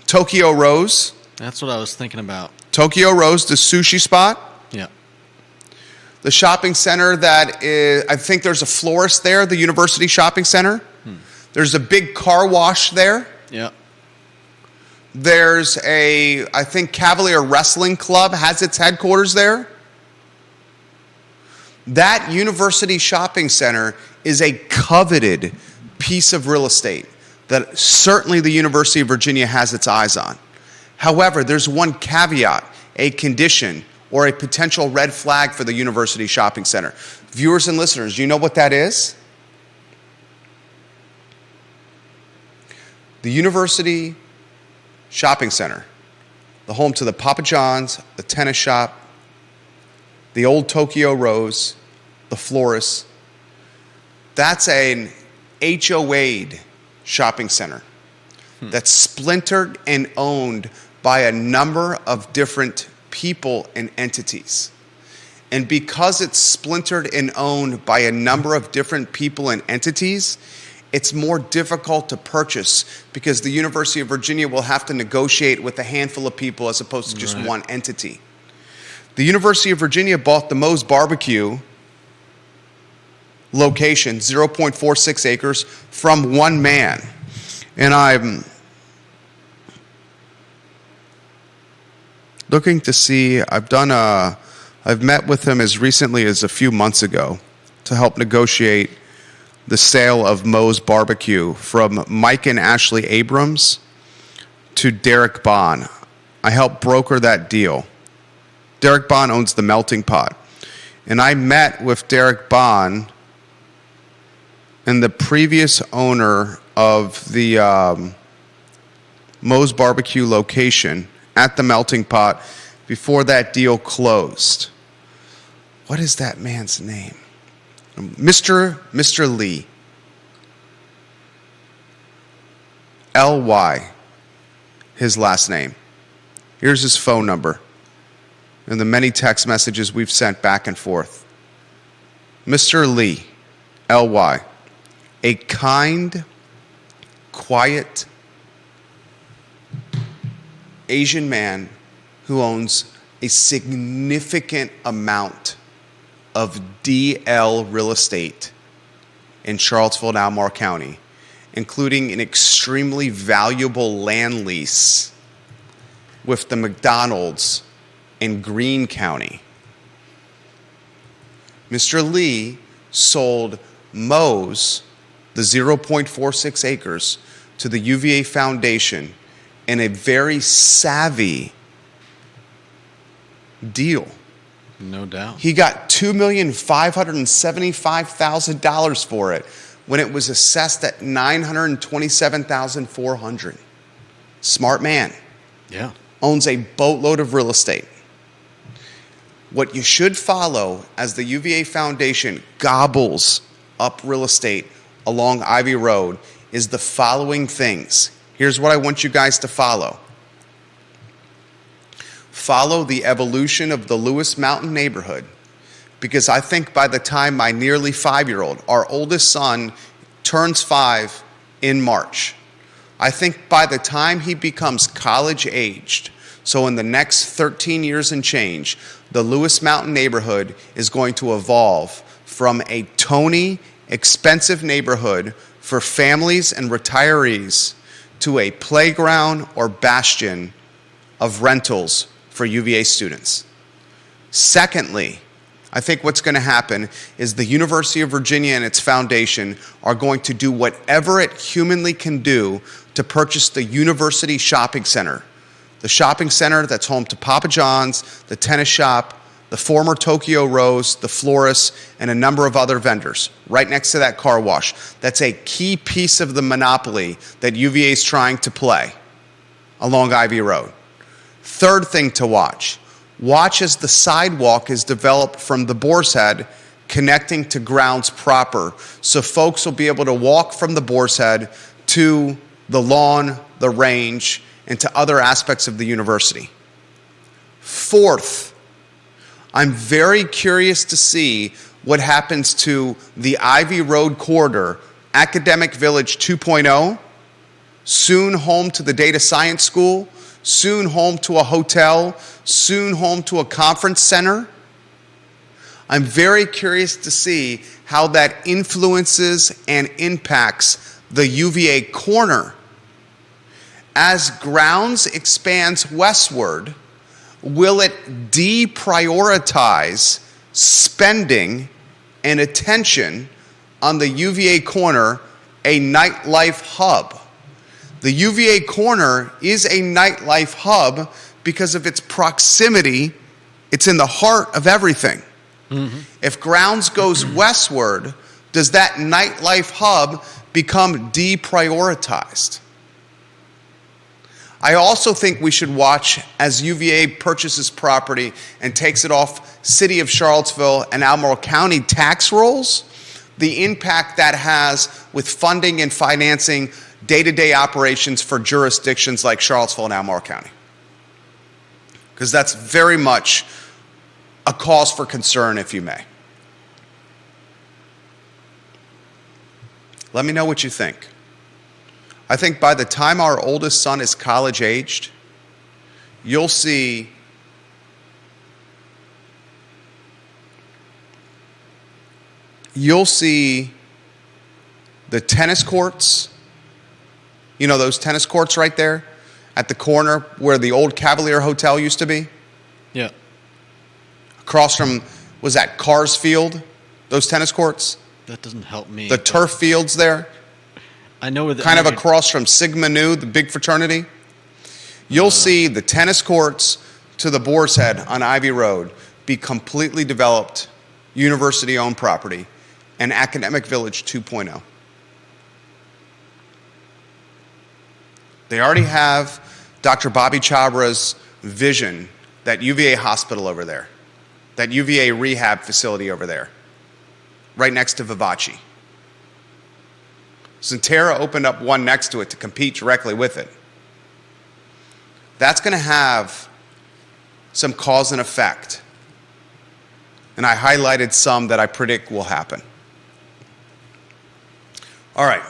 Tokyo Rose. That's what I was thinking about. Tokyo Rose, the sushi spot. Yeah. The shopping center that is, I think there's a florist there, the University Shopping Center. There's a big car wash there. Yeah. There's I think Cavalier Wrestling Club has its headquarters there. That University Shopping Center is a coveted piece of real estate that certainly the University of Virginia has its eyes on. However, there's one caveat, a condition, or a potential red flag for the University Shopping Center. Viewers and listeners, do you know what that is? The University Shopping Center the home to the Papa John's, the tennis shop, the old Tokyo Rose, the florist. That's an HOA'd shopping center that's splintered and owned by a number of different people and entities. And because it's splintered and owned by a number of different people and entities, it's more difficult to purchase because the University of Virginia will have to negotiate with a handful of people as opposed to just one entity. The University of Virginia bought the Moe's Barbecue location, 0.46 acres, from one man. And I'm looking to see, I've met with him as recently as a few months ago to help negotiate the sale of Moe's Barbecue from Mike and Ashley Abrams to Derek Bond. I helped broker that deal. Derek Bond owns the Melting Pot. And I met with Derek Bond and the previous owner of the Moe's Barbecue location at the Melting Pot before that deal closed. What is that man's name? Mr. Lee. L-Y, his last name. Here's his phone number and the many text messages we've sent back and forth. Mr. Lee, L-Y, a kind, quiet Asian man who owns a significant amount of DL real estate in Charlottesville and Albemarle County, including an extremely valuable land lease with the McDonald's in Greene County. Mr. Lee sold Moe's, the 0.46 acres, to the UVA Foundation in a very savvy deal. No doubt. He got $2,575,000 for it when it was assessed at $927,400. Smart man. Yeah. Owns a boatload of real estate. What you should follow as the UVA Foundation gobbles up real estate along Ivy Road is the following things. Here's what I want you guys to follow. Follow the evolution of the Lewis Mountain neighborhood, because I think by the time my nearly 5-year-old, our oldest son, turns 5 in March, I think by the time he becomes college aged, so in the next 13 years and change, the Lewis Mountain neighborhood is going to evolve from a Tony, expensive neighborhood for families and retirees to a playground or bastion of rentals for UVA students. Secondly, I think what's going to happen is the University of Virginia and its foundation are going to do whatever it humanly can do to purchase the university shopping center. The shopping center that's home to Papa John's, the tennis shop, the former Tokyo Rose, the florist, and a number of other vendors right next to that car wash. That's a key piece of the monopoly that UVA is trying to play along Ivy Road. Third thing to watch. Watch as the sidewalk is developed from the Boar's Head connecting to grounds proper, so folks will be able to walk from the Boar's Head to the lawn, the range, and to other aspects of the university. Fourth, I'm very curious to see what happens to the Ivy Road corridor, Academic Village 2.0, soon home to the Data Science School, soon home to a hotel, soon home to a conference center. I'm very curious to see how that influences and impacts the UVA corner. As grounds expands westward, will it deprioritize spending and attention on the UVA corner, a nightlife hub? The UVA corner is a nightlife hub because of its proximity. It's in the heart of everything. Mm-hmm. If grounds goes westward, does that nightlife hub become deprioritized? I also think we should watch as UVA purchases property and takes it off City of Charlottesville and Albemarle County tax rolls, the impact that has with funding and financing day-to-day operations for jurisdictions like Charlottesville and Albemarle County. Because that's very much a cause for concern, if you may. Let me know what you think. I think by the time our oldest son is college aged, you'll see the tennis courts, you know, those tennis courts right there at the corner where the old Cavalier Hotel used to be? Yeah. Across from, was that Cars Field, those tennis courts? That doesn't help me. The turf fields there? I know where the kind of across from Sigma Nu, the big fraternity. You'll see the tennis courts to the Boar's Head on Ivy Road be completely developed, university-owned property, and Academic Village 2.0. They already have Dr. Bobby Chabra's vision, that UVA hospital over there, that UVA rehab facility over there, right next to Vivace. Centera opened up one next to it to compete directly with it. That's going to have some cause and effect. And I highlighted some that I predict will happen. All right.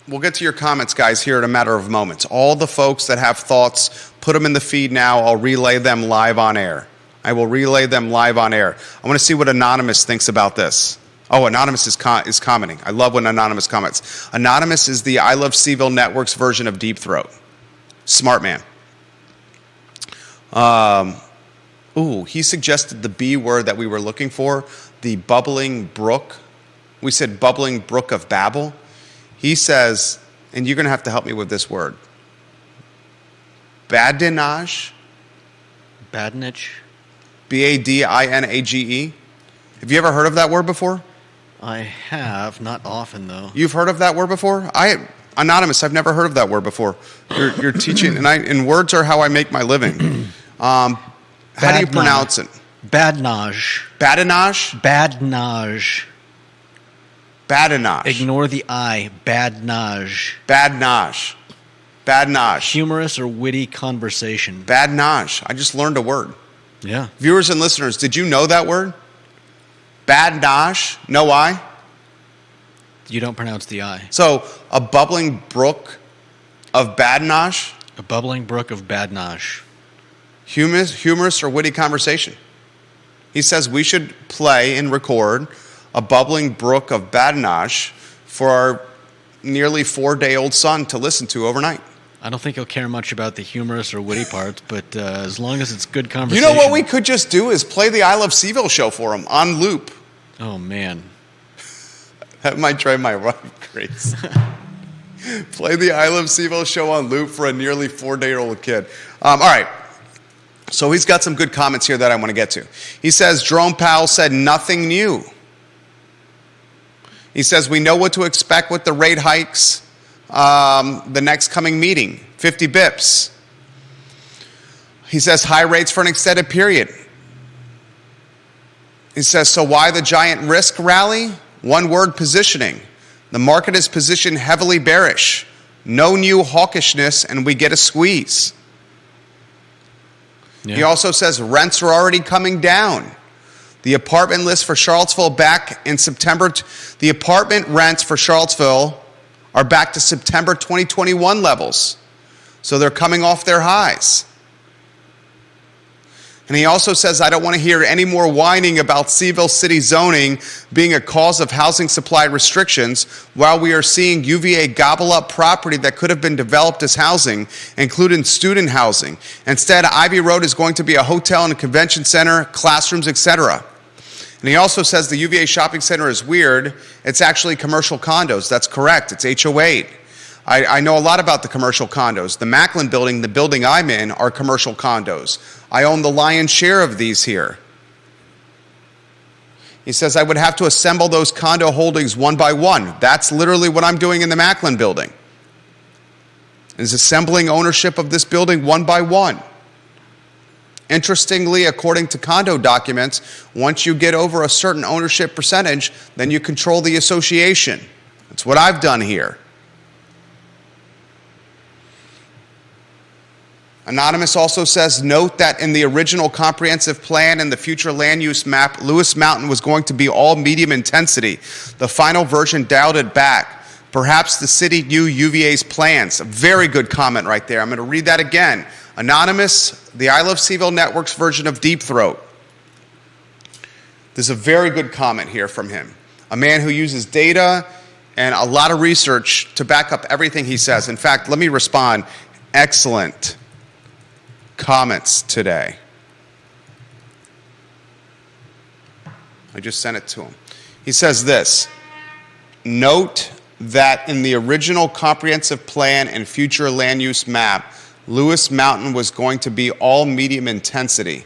We'll get to your comments, guys, here in a matter of moments. All the folks that have thoughts, put them in the feed now. I'll relay them live on air. I will relay them live on air. I want to see what Anonymous thinks about this. Oh, Anonymous is commenting. I love when Anonymous comments. Anonymous is the I Love CVille Network's version of Deep Throat. Smart man. He suggested the B word that we were looking for, the bubbling brook. We said bubbling brook of Babel. He says, and you're going to have to help me with this word, badinage. Badinage? Badinage. Have you ever heard of that word before? I have, not often though. You've heard of that word before? Anonymous, I've never heard of that word before. You're teaching, and words are how I make my living. How do you pronounce it? Badinage. Badinage? Badinage. Badinage. Ignore the I. Badinage. Badinage. Badinage. Humorous or witty conversation. Badinage. I just learned a word. Yeah. Viewers and listeners, did you know that word? Badinage. No I? You don't pronounce the I. So, a bubbling brook of badinage? A bubbling brook of badinage. Humorous or witty conversation. He says we should play and record a bubbling brook of badinage for our nearly 4-day-old son to listen to overnight. I don't think he'll care much about the humorous or witty parts, but as long as it's good conversation. You know what we could just do is play the I Love CVille show for him on loop. Oh, man. That might drive my wife crazy. Play the I Love CVille show on loop for a nearly 4-day-old kid. All right. So he's got some good comments here that I want to get to. He says, Jerome Powell said nothing new. He says, we know what to expect with the rate hikes the next coming meeting, 50 bips. He says, high rates for an extended period. He says, so why the giant risk rally? One word, positioning. The market is positioned heavily bearish. No new hawkishness, and we get a squeeze. Yeah. He also says rents are already coming down. The apartment list for Charlottesville back in September. The apartment rents for Charlottesville are back to September 2021 levels. So they're coming off their highs. And he also says, I don't want to hear any more whining about CVille City zoning being a cause of housing supply restrictions while we are seeing UVA gobble up property that could have been developed as housing, including student housing. Instead, Ivy Road is going to be a hotel and a convention center, classrooms, etc. And he also says the UVA shopping center is weird. It's actually commercial condos. That's correct. It's HO8. I know a lot about the commercial condos. The Macklin building, the building I'm in, are commercial condos. I own the lion's share of these here. He says I would have to assemble those condo holdings one by one. That's literally what I'm doing in the Macklin building. is assembling ownership of this building one by one. Interestingly, according to condo documents, once you get over a certain ownership percentage, then you control the association. That's what I've done here. Anonymous also says, note that in the original comprehensive plan and the future land use map, Lewis Mountain was going to be all medium intensity. The final version dialed it back. Perhaps the city knew UVA's plans. A very good comment right there. I'm going to read that again. Anonymous, the I Love CVille Network's version of Deep Throat. There's a very good comment here from him. A man who uses data and a lot of research to back up everything he says. In fact, let me respond. Excellent comments today. I just sent it to him. He says this, note that in the original comprehensive plan and future land use map, Lewis Mountain was going to be all medium intensity.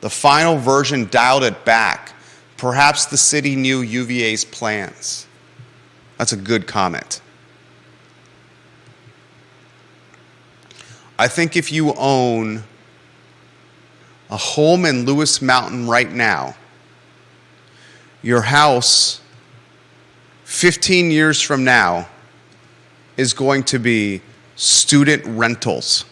The final version dialed it back. Perhaps the city knew UVA's plans. That's a good comment. I think if you own a home in Lewis Mountain right now, your house 15 years from now is going to be student rentals.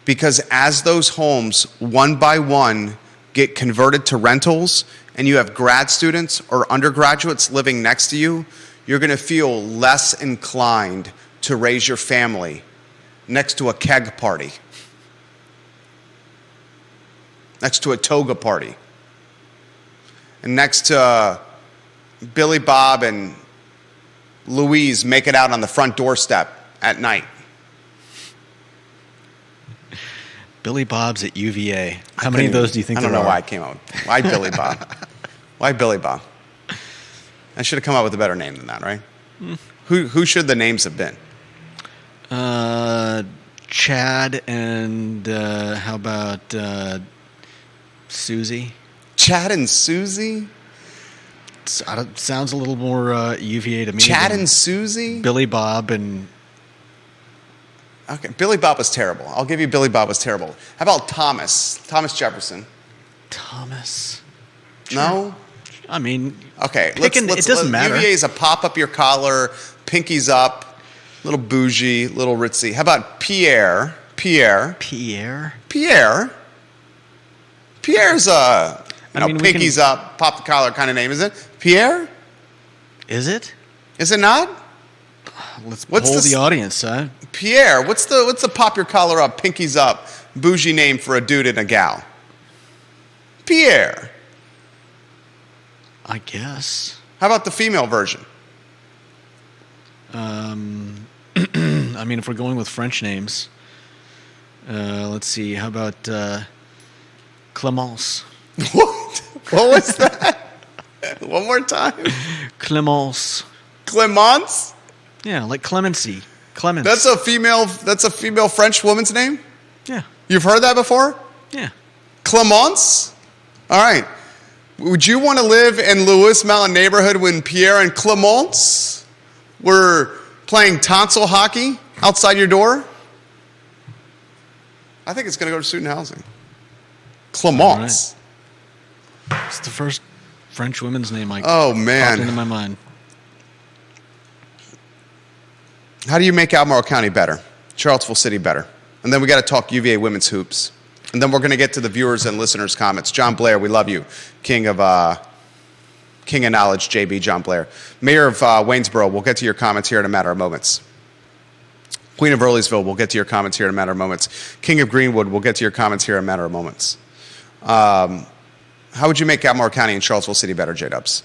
Because as those homes, one by one, get converted to rentals, and you have grad students or undergraduates living next to you, you're going to feel less inclined to raise your family next to a keg party, next to a toga party, and next to Billy Bob and Louise make it out on the front doorstep at night. Billy Bob's at UVA. How many of those do you think there are? I don't know why I came out with. Why Billy Bob? Why Billy Bob? I should have come up with a better name than that, right? Who should the names have been? Chad and how about Susie? Chad and Susie? Sounds a little more UVA to me. Chad and Susie? Billy Bob and... Okay, Billy Bob was terrible. I'll give you Billy Bob was terrible. How about Thomas? Thomas Jefferson. Thomas? No? I mean... Okay, it doesn't matter. UVA is a pop up your collar, pinkies up, little bougie, little ritzy. How about Pierre? Pierre's a pinkies up, pop the collar kind of name, is it? Pierre? Is it? Is it not? Let's poll the audience, huh? Pierre, what's the pop your collar up, pinkies up, bougie name for a dude and a gal? Pierre. I guess. How about the female version? I mean, if we're going with French names, let's see. How about Clémence? What? What was that? One more time. Clémence. Clémence? Yeah, like clemency. Clemence. That's a female French woman's name? Yeah. You've heard that before? Yeah. Clémence? All right. Would you want to live in Lewis Mountain neighborhood when Pierre and Clémence were playing tonsil hockey outside your door? I think it's going to go to student housing. Clémence. Right. It's the first French woman's name popped into my mind. How do you make Albemarle County better? Charlottesville City better? And then we got to talk UVA women's hoops. And then we're going to get to the viewers and listeners' comments. John Blair, we love you. King of Knowledge, JB John Blair. Mayor of Waynesboro, we'll get to your comments here in a matter of moments. Queen of Earlysville, we'll get to your comments here in a matter of moments. King of Greenwood, we'll get to your comments here in a matter of moments. How would you make Albemarle County and Charlottesville City better, J-Dubs?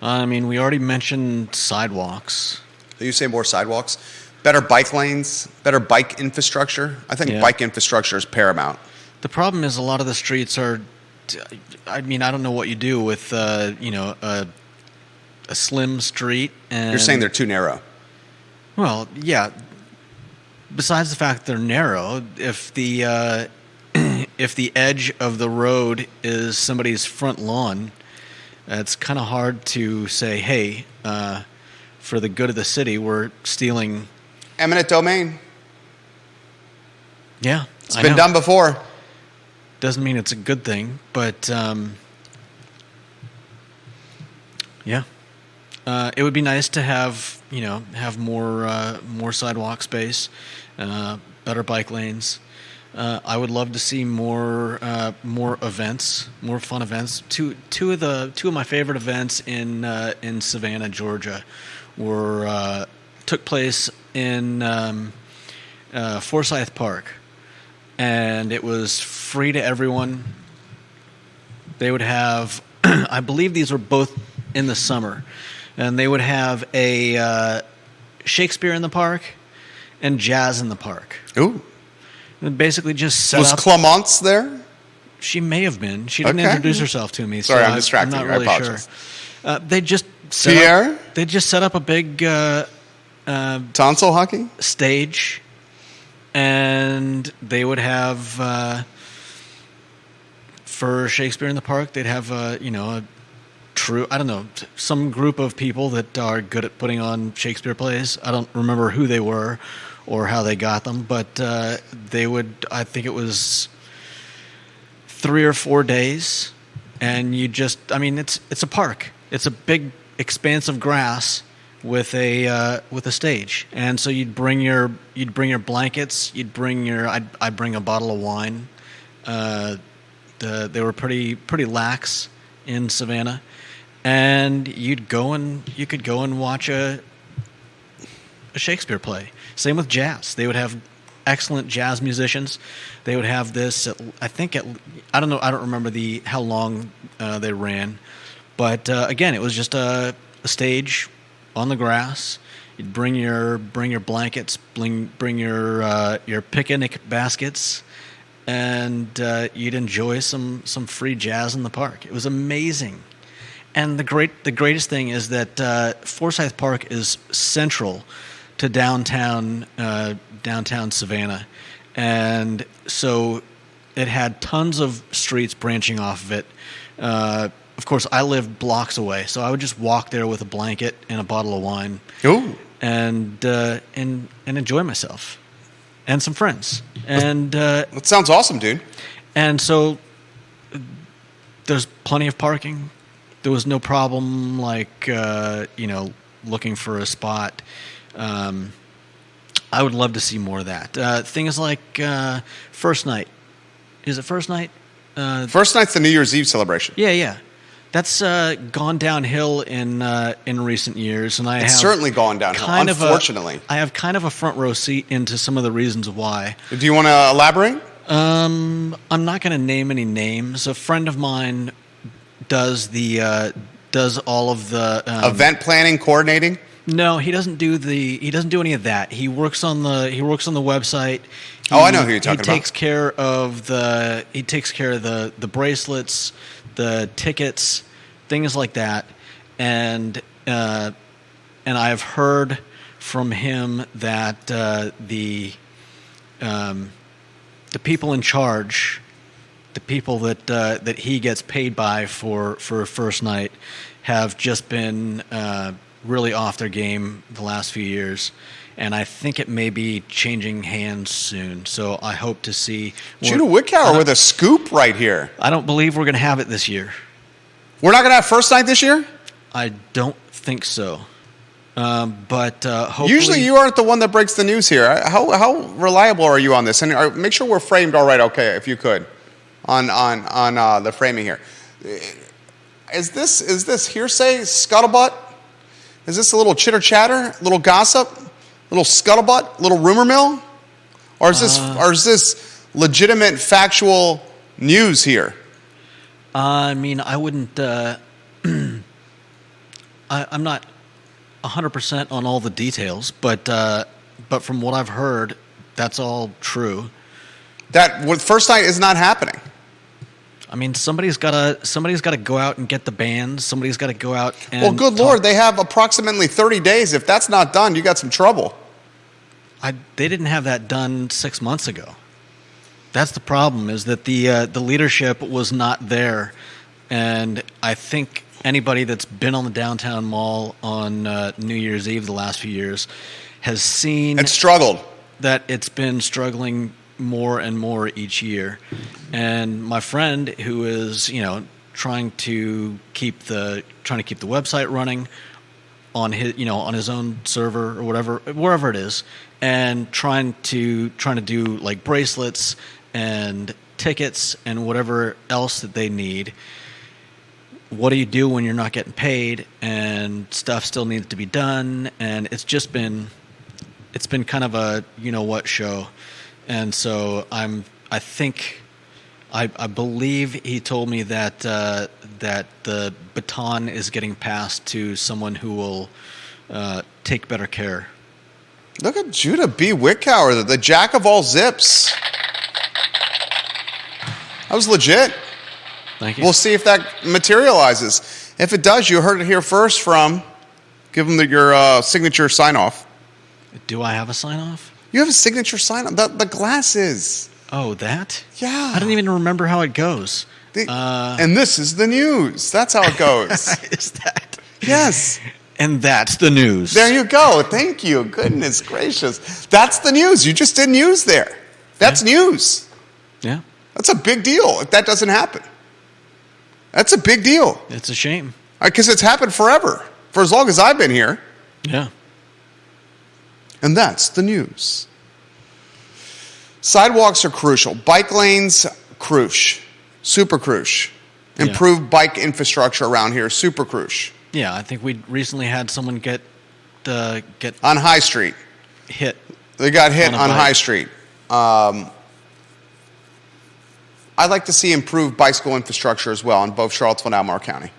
I mean, we already mentioned sidewalks. So you say more sidewalks? Better bike lanes? Better bike infrastructure? I think bike infrastructure is paramount. The problem is a lot of the streets are... I mean, I don't know what you do with, a slim street. And you're saying they're too narrow. Well, yeah. Besides the fact they're narrow, if the edge of the road is somebody's front lawn, it's kind of hard to say, hey, for the good of the city, we're stealing Eminent domain. Yeah. It's been done before. Doesn't mean it's a good thing, but yeah. It would be nice to have more sidewalk space, better bike lanes. I would love to see more events, more fun events. Two of my favorite events in Savannah, Georgia, took place in Forsyth Park, and it was free to everyone. They would have, I believe these were both in the summer, and they would have a Shakespeare in the park and jazz in the park. Ooh. And basically just set was up. Clemence there? She may have been. She didn't Okay. introduce herself to me. Sorry, so I'm distracted. I'm not I really apologize. sure. They just Pierre? set up a big Tonsil hockey? stage, and they would have for Shakespeare in the Park. They'd have a true, I don't know, some group of people that are good at putting on Shakespeare plays. I don't remember who they were or how they got them, but they would, I think it was 3 or 4 days, and it's a park. It's a big expanse of grass with a stage, and so you'd bring your blankets, I'd bring a bottle of wine. They were pretty lax in Savannah, and you could go and watch a Shakespeare play. Same with jazz. They would have excellent jazz musicians. They would have this. I don't know. I don't remember how long they ran, but again, it was just a stage on the grass. You'd bring your blankets, bring your picnic baskets, and you'd enjoy some free jazz in the park. It was amazing. And the greatest thing is that Forsyth Park is central to downtown Savannah, and so it had tons of streets branching off of it. Of course, I lived blocks away, so I would just walk there with a blanket and a bottle of wine. Ooh. And enjoy myself and some friends. And That sounds awesome, dude. and so there's plenty of parking. There was no problem looking for a spot. I would love to see more of that. Things like first night. Is it first night? First night's the New Year's Eve celebration. Yeah. That's gone downhill in recent years, and It's certainly gone downhill, unfortunately. I have kind of a front row seat into some of the reasons why. Do you want to elaborate? I'm not going to name any names. A friend of mine does all of the Event planning, coordinating? No, he doesn't do any of that. He works on the website. I know who you're talking about. He takes care of the bracelets, the tickets, things like that. And I've heard from him that the people in charge, the people that he gets paid by for a first night, have just been really off their game the last few years, and I think it may be changing hands soon. So I hope to see Judah Wickower with a scoop right here. I don't believe we're going to have it this year. We're not going to have first night this year? I don't think so. But hopefully, Usually you aren't the one that breaks the news here. How reliable are you on this? And make sure we're framed all right, okay, if you could, on the framing here. Is this hearsay, scuttlebutt? Is this a little chitter chatter, a little gossip, a little scuttlebutt, a little rumor mill, or is this legitimate, factual news here? I mean, I wouldn't. I'm not 100% on all the details, but from what I've heard, that's all true. That first night is not happening. I mean, somebody's got to go out and get the bands. Somebody's got to go out and Well, good Lord, they have approximately 30 days. If that's not done, you got some trouble. They didn't have that done 6 months ago. That's the problem, is that the leadership was not there. And I think anybody that's been on the downtown mall on New Year's Eve the last few years has seen It struggled. that it's been struggling more and more each year. And my friend, who is, trying to keep the website running on his own server or wherever it is, and trying to do like bracelets and tickets and whatever else that they need. What do you do when you're not getting paid and stuff still needs to be done? And it's been kind of a what show. And so I believe he told me that that the baton is getting passed to someone who will take better care. Look at Judah B. Wickower, the jack of all zips. That was legit. Thank you. We'll see if that materializes. If it does, you heard it here first from. Give them your signature sign-off. Do I have a sign-off? You have a signature sign-off. The glasses. Oh, that? Yeah. I don't even remember how it goes. And this is the news. That's how it goes. Is that? Yes. And that's the news. There you go. Thank you. Goodness gracious. That's the news. You just did news there. That's news. Yeah. That's a big deal if that doesn't happen. That's a big deal. It's a shame. Because it's happened forever. For as long as I've been here. Yeah. And that's the news. Sidewalks are crucial. Bike lanes, crucial. Super crucial. Improved bike infrastructure around here, super crucial. Yeah, I think we recently had someone get on High Street. Hit. They got hit on High Street. I'd like to see improved bicycle infrastructure as well in both Charlottesville and Albemarle County.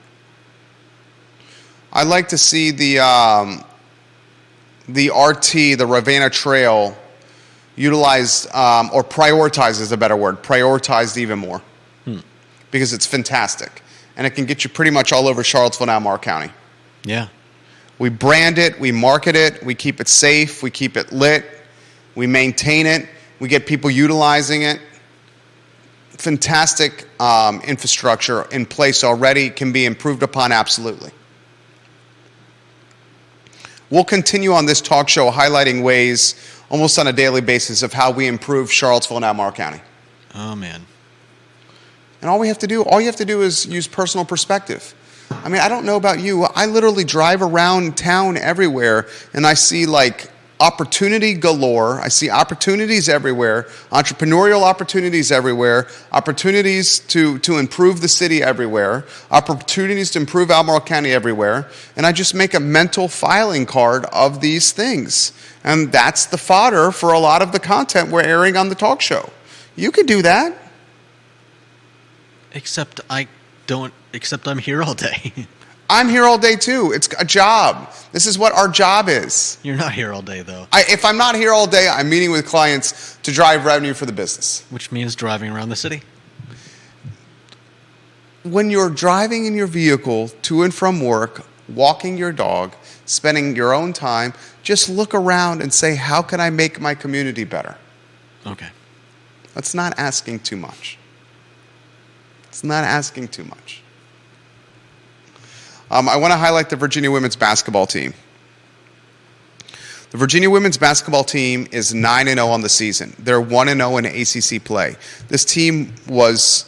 I'd like to see the RT, the Ravenna Trail, utilized or prioritized is a better word, prioritized even more. Because it's fantastic. And it can get you pretty much all over Charlottesville and Albemarle County. Yeah. We brand it, we market it, we keep it safe, we keep it lit, we maintain it, we get people utilizing it. Fantastic infrastructure in place already, can be improved upon absolutely. We'll continue on this talk show highlighting ways almost on a daily basis of how we improve Charlottesville and Albemarle County. Oh, man. And all you have to do is use personal perspective. I mean, I don't know about you. I literally drive around town everywhere, and I see like opportunity galore. I see opportunities everywhere, entrepreneurial opportunities everywhere, opportunities to improve the city everywhere, opportunities to improve Albemarle County everywhere, and I just make a mental filing card of these things. And that's the fodder for a lot of the content we're airing on the talk show. You could do that. Except I'm here all day. I'm here all day too. It's a job. This is what our job is. You're not here all day, though. If I'm not here all day, I'm meeting with clients to drive revenue for the business. Which means driving around the city. When you're driving in your vehicle to and from work, walking your dog, spending your own time, just look around and say, how can I make my community better? Okay. That's not asking too much. It's not asking too much. I want to highlight the Virginia women's basketball team. The Virginia women's basketball team is 9-0 on the season. They're 1-0 in ACC play. This team was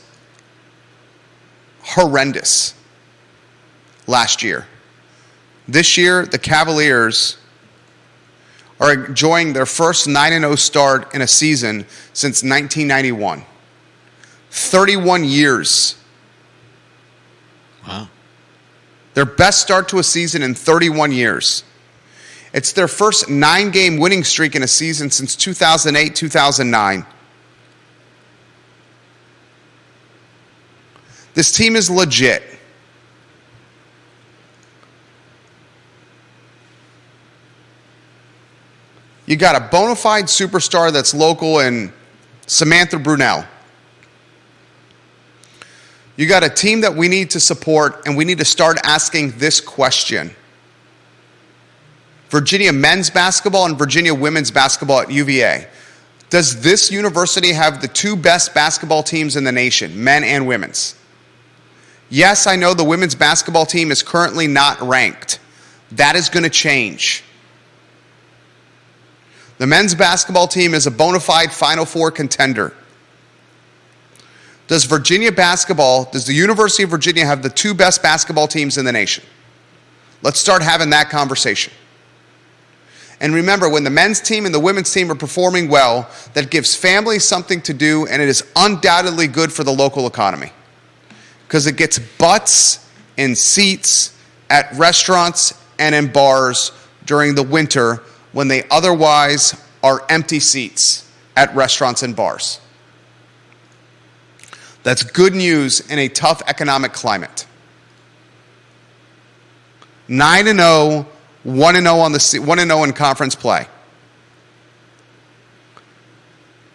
horrendous last year. This year, the Cavaliers are enjoying their first 9-0 start in a season since 1991. 31 years. Wow. Their best start to a season in 31 years. It's their first 9-game winning streak in a season since 2008, 2009. This team is legit. You got a bona fide superstar that's local in Samantha Brunel. You got a team that we need to support, and we need to start asking this question. Virginia men's basketball and Virginia women's basketball at UVA. Does this university have the two best basketball teams in the nation, men and women's? Yes, I know the women's basketball team is currently not ranked. That is going to change. The men's basketball team is a bona fide Final Four contender. Does the University of Virginia have the 2 best basketball teams in the nation? Let's start having that conversation. And remember, when the men's team and the women's team are performing well, that gives families something to do, and it is undoubtedly good for the local economy. Because it gets butts and seats at restaurants and in bars during the winter when they otherwise are empty seats at restaurants and bars. That's good news in a tough economic climate. 9-0, 1-0 in conference play.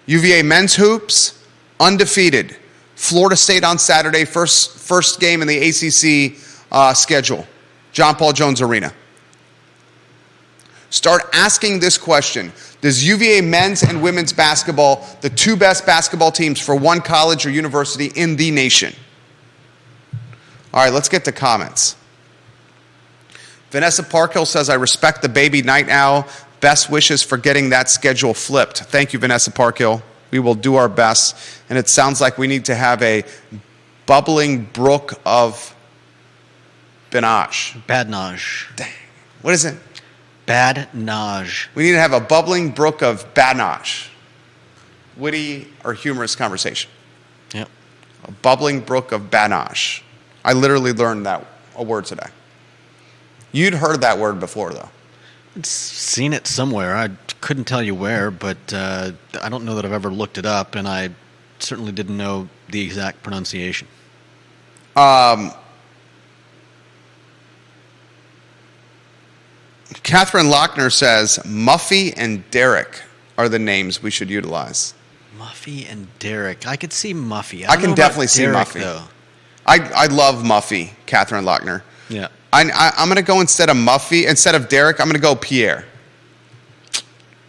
UVA men's hoops, undefeated. Florida State on Saturday, first game in the ACC schedule. John Paul Jones Arena. Start asking this question. Does UVA men's and women's basketball, the 2 best basketball teams for one college or university in the nation? All right, let's get to comments. Vanessa Parkhill says, I respect the baby night owl. Best wishes for getting that schedule flipped. Thank you, Vanessa Parkhill. We will do our best. And it sounds like we need to have a bubbling brook of Badinage. Dang. What is it? Badinage. We need to have a bubbling brook of badinage. Witty or humorous conversation. Yep. A bubbling brook of badinage. I literally learned a word today. You'd heard that word before, though. I'd seen it somewhere. I couldn't tell you where, but I don't know that I've ever looked it up, and I certainly didn't know the exact pronunciation. Catherine Lochner says, Muffy and Derek are the names we should utilize. Muffy and Derek. I could see Muffy. I can definitely see Derek, Muffy. Though. I love Muffy, Catherine Lochner. Yeah. I'm going to go instead of Derek, I'm going to go Pierre.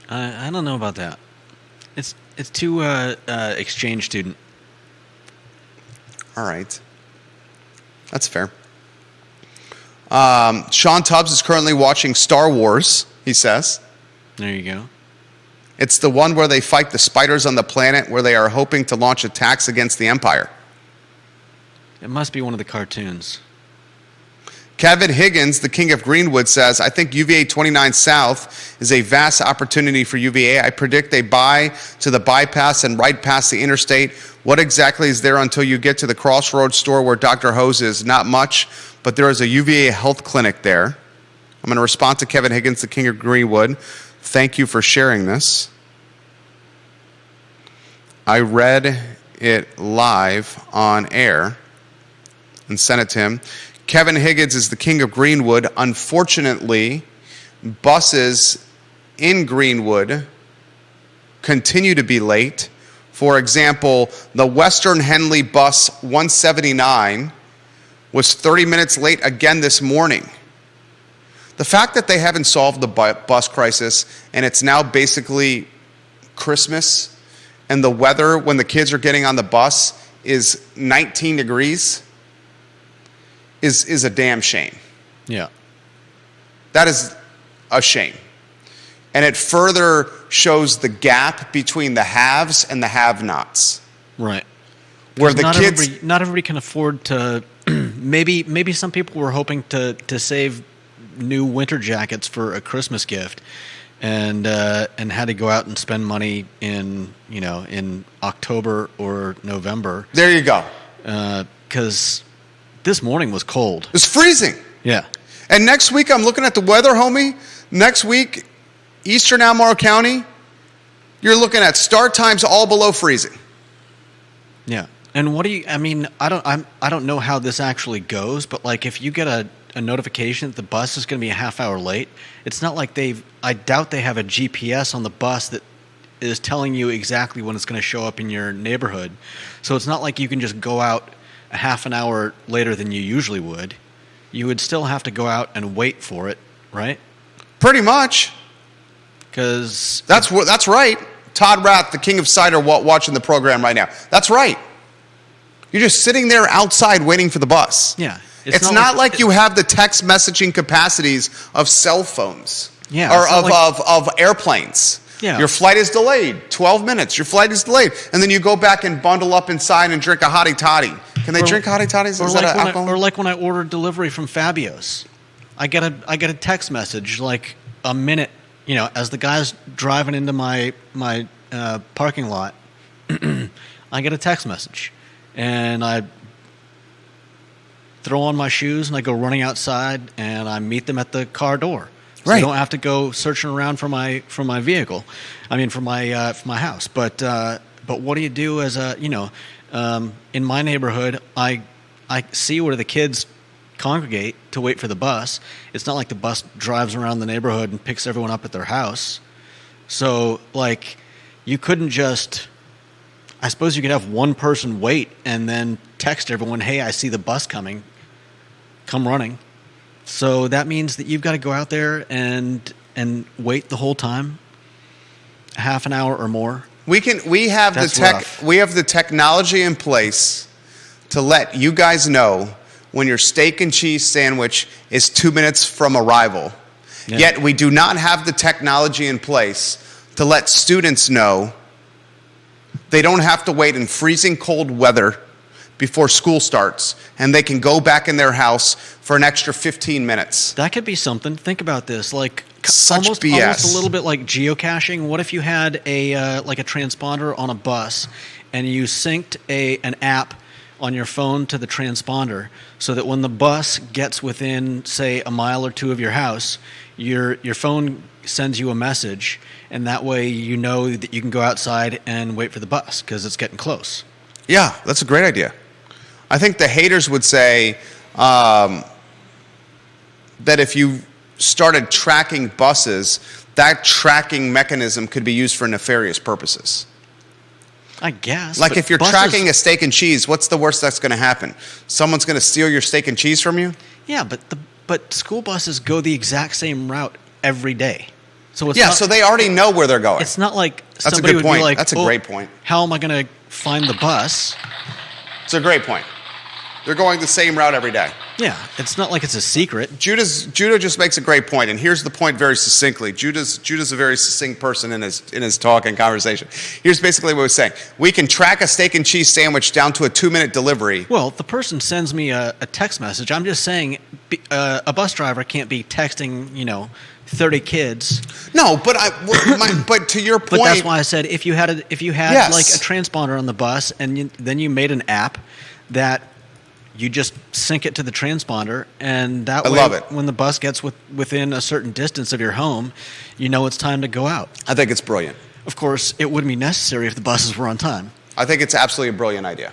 I don't know about that. It's too exchange student. All right. That's fair. Sean Tubbs is currently watching Star Wars, he says. There you go. It's the one where they fight the spiders on the planet where they are hoping to launch attacks against the Empire. It must be one of the cartoons. Kevin Higgins, the king of Greenwood, says, I think UVA 29 South is a vast opportunity for UVA. I predict they buy to the bypass and right past the interstate. What exactly is there until you get to the Crossroads store where Dr. Hose is? Not much, but there is a UVA health clinic there. I'm going to respond to Kevin Higgins, the king of Greenwood. Thank you for sharing this. I read it live on air and sent it to him. Kevin Higgins is the king of Greenwood. Unfortunately, buses in Greenwood continue to be late. For example, the Western Henley bus 179 was 30 minutes late again this morning. The fact that they haven't solved the bus crisis and it's now basically Christmas and the weather when the kids are getting on the bus is 19 degrees is a damn shame. Yeah. That is a shame. And it further shows the gap between the haves and the have-nots. Right. Where the not kids... not everybody can afford to... maybe some people were hoping to save new winter jackets for a Christmas gift and had to go out and spend money in October or November. There you go. Because this morning was cold. It's freezing. Yeah. And next week, I'm looking at the weather, homie. Next week, Eastern Albemarle County, you're looking at start times all below freezing. Yeah. And what do you? I mean, I don't know how this actually goes, but like if you get a notification that the bus is going to be a half hour late, it's not like I doubt they have a GPS on the bus that is telling you exactly when it's going to show up in your neighborhood. So it's not like you can just go out a half an hour later than you usually would. You would still have to go out and wait for it, right? Pretty much. Because that's right. Todd Rath, the king of cider, watching the program right now. That's right. You're just sitting there outside waiting for the bus. Yeah. It's not like you have the text messaging capacities of cell phones. Yeah, Or of airplanes. Yeah. Your flight is delayed. 12 minutes. Your flight is delayed. And then you go back and bundle up inside and drink a hottie toddy. Can they drink hottie toddies? Is that alcohol? Or like when I ordered delivery from Fabio's. I get a text message like a minute, as the guy's driving into my parking lot. I get a text message, and I throw on my shoes and I go running outside and I meet them at the car door. So I don't have to go searching around for my vehicle. I mean, for my house. But what do you do as in my neighborhood? I see where the kids congregate to wait for the bus. It's not like the bus drives around the neighborhood and picks everyone up at their house. So you couldn't just. I suppose you could have one person wait and then text everyone, "Hey, I see the bus coming. Come running." So that means that you've got to go out there and wait the whole time, half an hour or more. We have the technology in place to let you guys know when your steak and cheese sandwich is 2 minutes from arrival. Yeah. Yet we do not have the technology in place to let students know they don't have to wait in freezing cold weather before school starts, and they can go back in their house for an extra 15 minutes. That could be something. Think about this, almost BS. Almost a little bit like geocaching. What if you had a transponder on a bus, and you synced an app on your phone to the transponder, so that when the bus gets within, say, a mile or two of your house, your phone sends you a message, and that way you know that you can go outside and wait for the bus because it's getting close. Yeah, that's a great idea. I think the haters would say that if you started tracking buses, that tracking mechanism could be used for nefarious purposes. I guess. Like if you're tracking a steak and cheese, what's the worst that's going to happen? Someone's going to steal your steak and cheese from you? Yeah, but school buses go the exact same route every day. So so they already know where they're going. It's not like that's somebody a good would point. be like, that's a great point. How am I going to find the bus? It's a great point. They're going the same route every day. Yeah, it's not like it's a secret. Judah just makes a great point, and here's the point very succinctly. Judah's a very succinct person in his talk and conversation. Here's basically what he's saying. We can track a steak and cheese sandwich down to a 2-minute delivery. Well, the person sends me a text message. I'm just saying a bus driver can't be texting, 30 kids. No, but but to your point. But that's why I said if you had yes. like a transponder on the bus, and then you made an app that you just sync it to the transponder, and that way, when the bus gets within a certain distance of your home, you know it's time to go out. I think it's brilliant. Of course, it wouldn't be necessary if the buses were on time. I think it's absolutely a brilliant idea.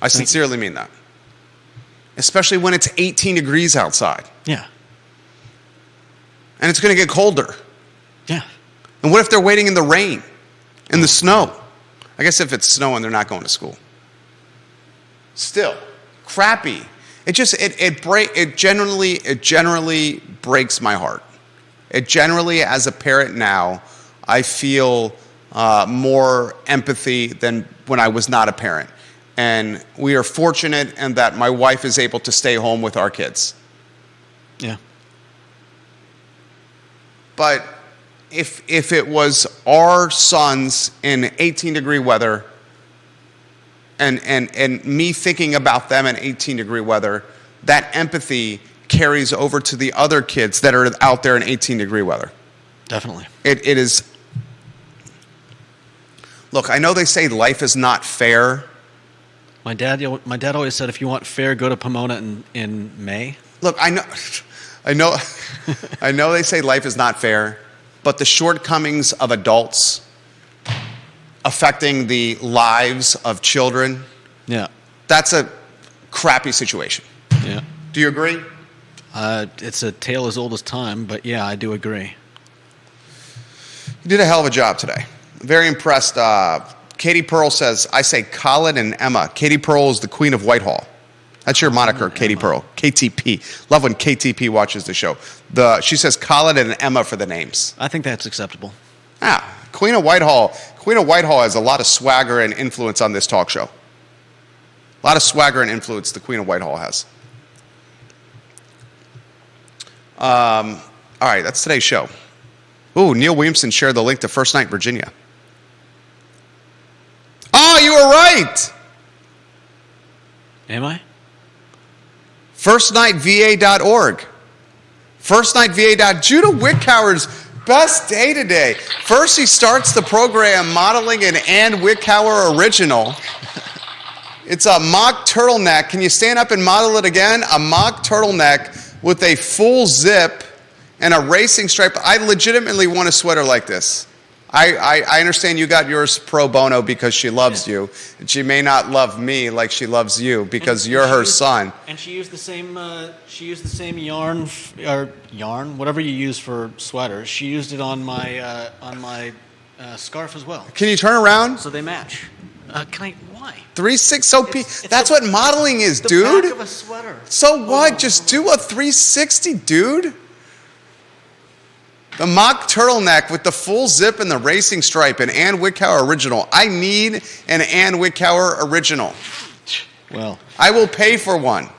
I sincerely mean that. Especially when it's 18 degrees outside. Yeah. And it's going to get colder. Yeah. And what if they're waiting in the rain, in the snow? I guess if it's snowing, they're not going to school. Still, crappy. It generally breaks my heart. It generally, as a parent now, I feel more empathy than when I was not a parent. And we are fortunate in that my wife is able to stay home with our kids. Yeah. But if it was our sons in 18-degree weather and me thinking about them in 18-degree weather, that empathy carries over to the other kids that are out there in 18-degree weather. Definitely. It is. Look, I know they say life is not fair. My dad always said, if you want fair, go to Pomona in May. Look, I know they say life is not fair, but the shortcomings of adults affecting the lives of children, that's a crappy situation. Yeah. Do you agree? It's a tale as old as time, but yeah, I do agree. You did a hell of a job today. Very impressed. Katie Pearl says, I say Colin and Emma. Katie Pearl is the queen of Whitehall. That's your moniker, Katie Pearl. KTP. Love when KTP watches the show. She says Colin and Emma for the names. I think that's acceptable. Queen of Whitehall. Queen of Whitehall has a lot of swagger and influence on this talk show. A lot of swagger and influence the Queen of Whitehall has. All right, that's today's show. Ooh, Neil Williamson shared the link to First Night Virginia. Oh, you were right. Am I? FirstNightVA.org. FirstNightVA. Judah Wickhauer's best day today. First, he starts the program modeling an Ann Wickhauer original. It's a mock turtleneck. Can you stand up and model it again? A mock turtleneck with a full zip and a racing stripe. I legitimately want a sweater like this. I understand you got yours pro bono because she loves you. And she may not love me like she loves you because you're her son. And she used the same. She used the same yarn, whatever you use for sweaters. She used it on my scarf as well. Can you turn around? So they match. Can I? Why? 360. That's what modeling is, the dude. Back of a sweater. So what? Just do a 360, dude. The mock turtleneck with the full zip and the racing stripe, an Ann Wickhauer original. I need an Ann Wickhauer original. Well, I will pay for one.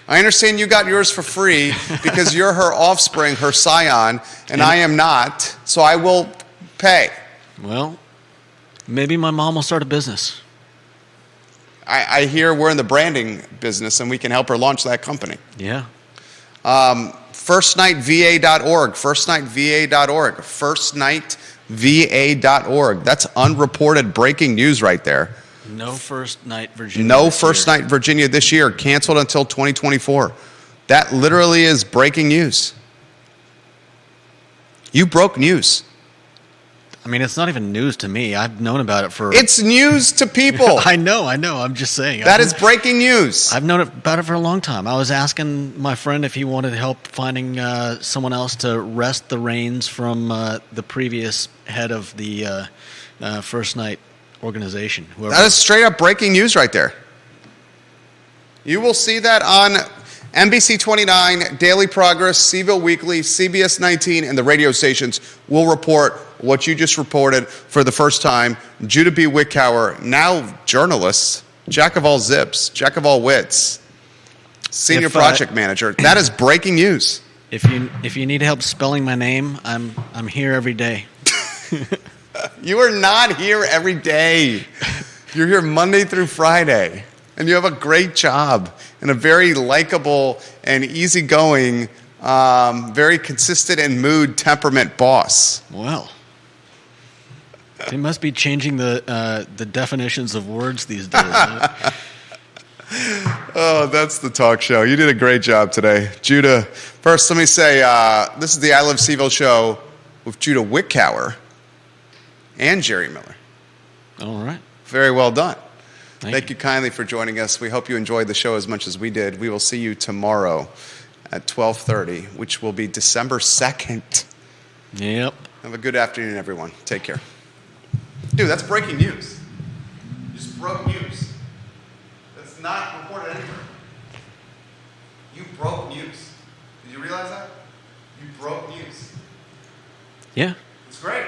I understand you got yours for free because you're her offspring, her scion, and I am not, so I will pay. Well, maybe my mom will start a business. I hear we're in the branding business and we can help her launch that company. Yeah. FirstNightVA.org. FirstNightVA.org. FirstNightVA.org. That's unreported breaking news right there. No First Night Virginia. No First Night Virginia this year. Canceled until 2024. That literally is breaking news. You broke news. I mean, it's not even news to me. I've known about it for... It's news to people. I know. I'm just saying. That is breaking news. I've known about it for a long time. I was asking my friend if he wanted help finding someone else to wrest the reins from the previous head of the First Night organization. Whoever. That is straight up breaking news right there. You will see that on NBC 29, Daily Progress, CVille Weekly, CBS 19, and the radio stations will report what you just reported for the first time. Judah B. Wickhauer, now journalist, jack of all zips, jack of all wits, senior project manager. That is breaking news. If you need help spelling my name, I'm here every day. You are not here every day. You're here Monday through Friday. And you have a great job and a very likable and easygoing, very consistent in mood, temperament boss. Well, they must be changing the definitions of words these days. Oh, that's the talk show. You did a great job today. Judah, first let me say, this is the I Love CVille Show with Judah Wickhauer and Jerry Miller. All right. Very well done. Thank you kindly for joining us. We hope you enjoyed the show as much as we did. We will see you tomorrow at 12:30, which will be December 2nd. Yep. Have a good afternoon, everyone. Take care. Dude, that's breaking news. You just broke news. That's not reported anywhere. You broke news. Did you realize that? You broke news. Yeah. It's great.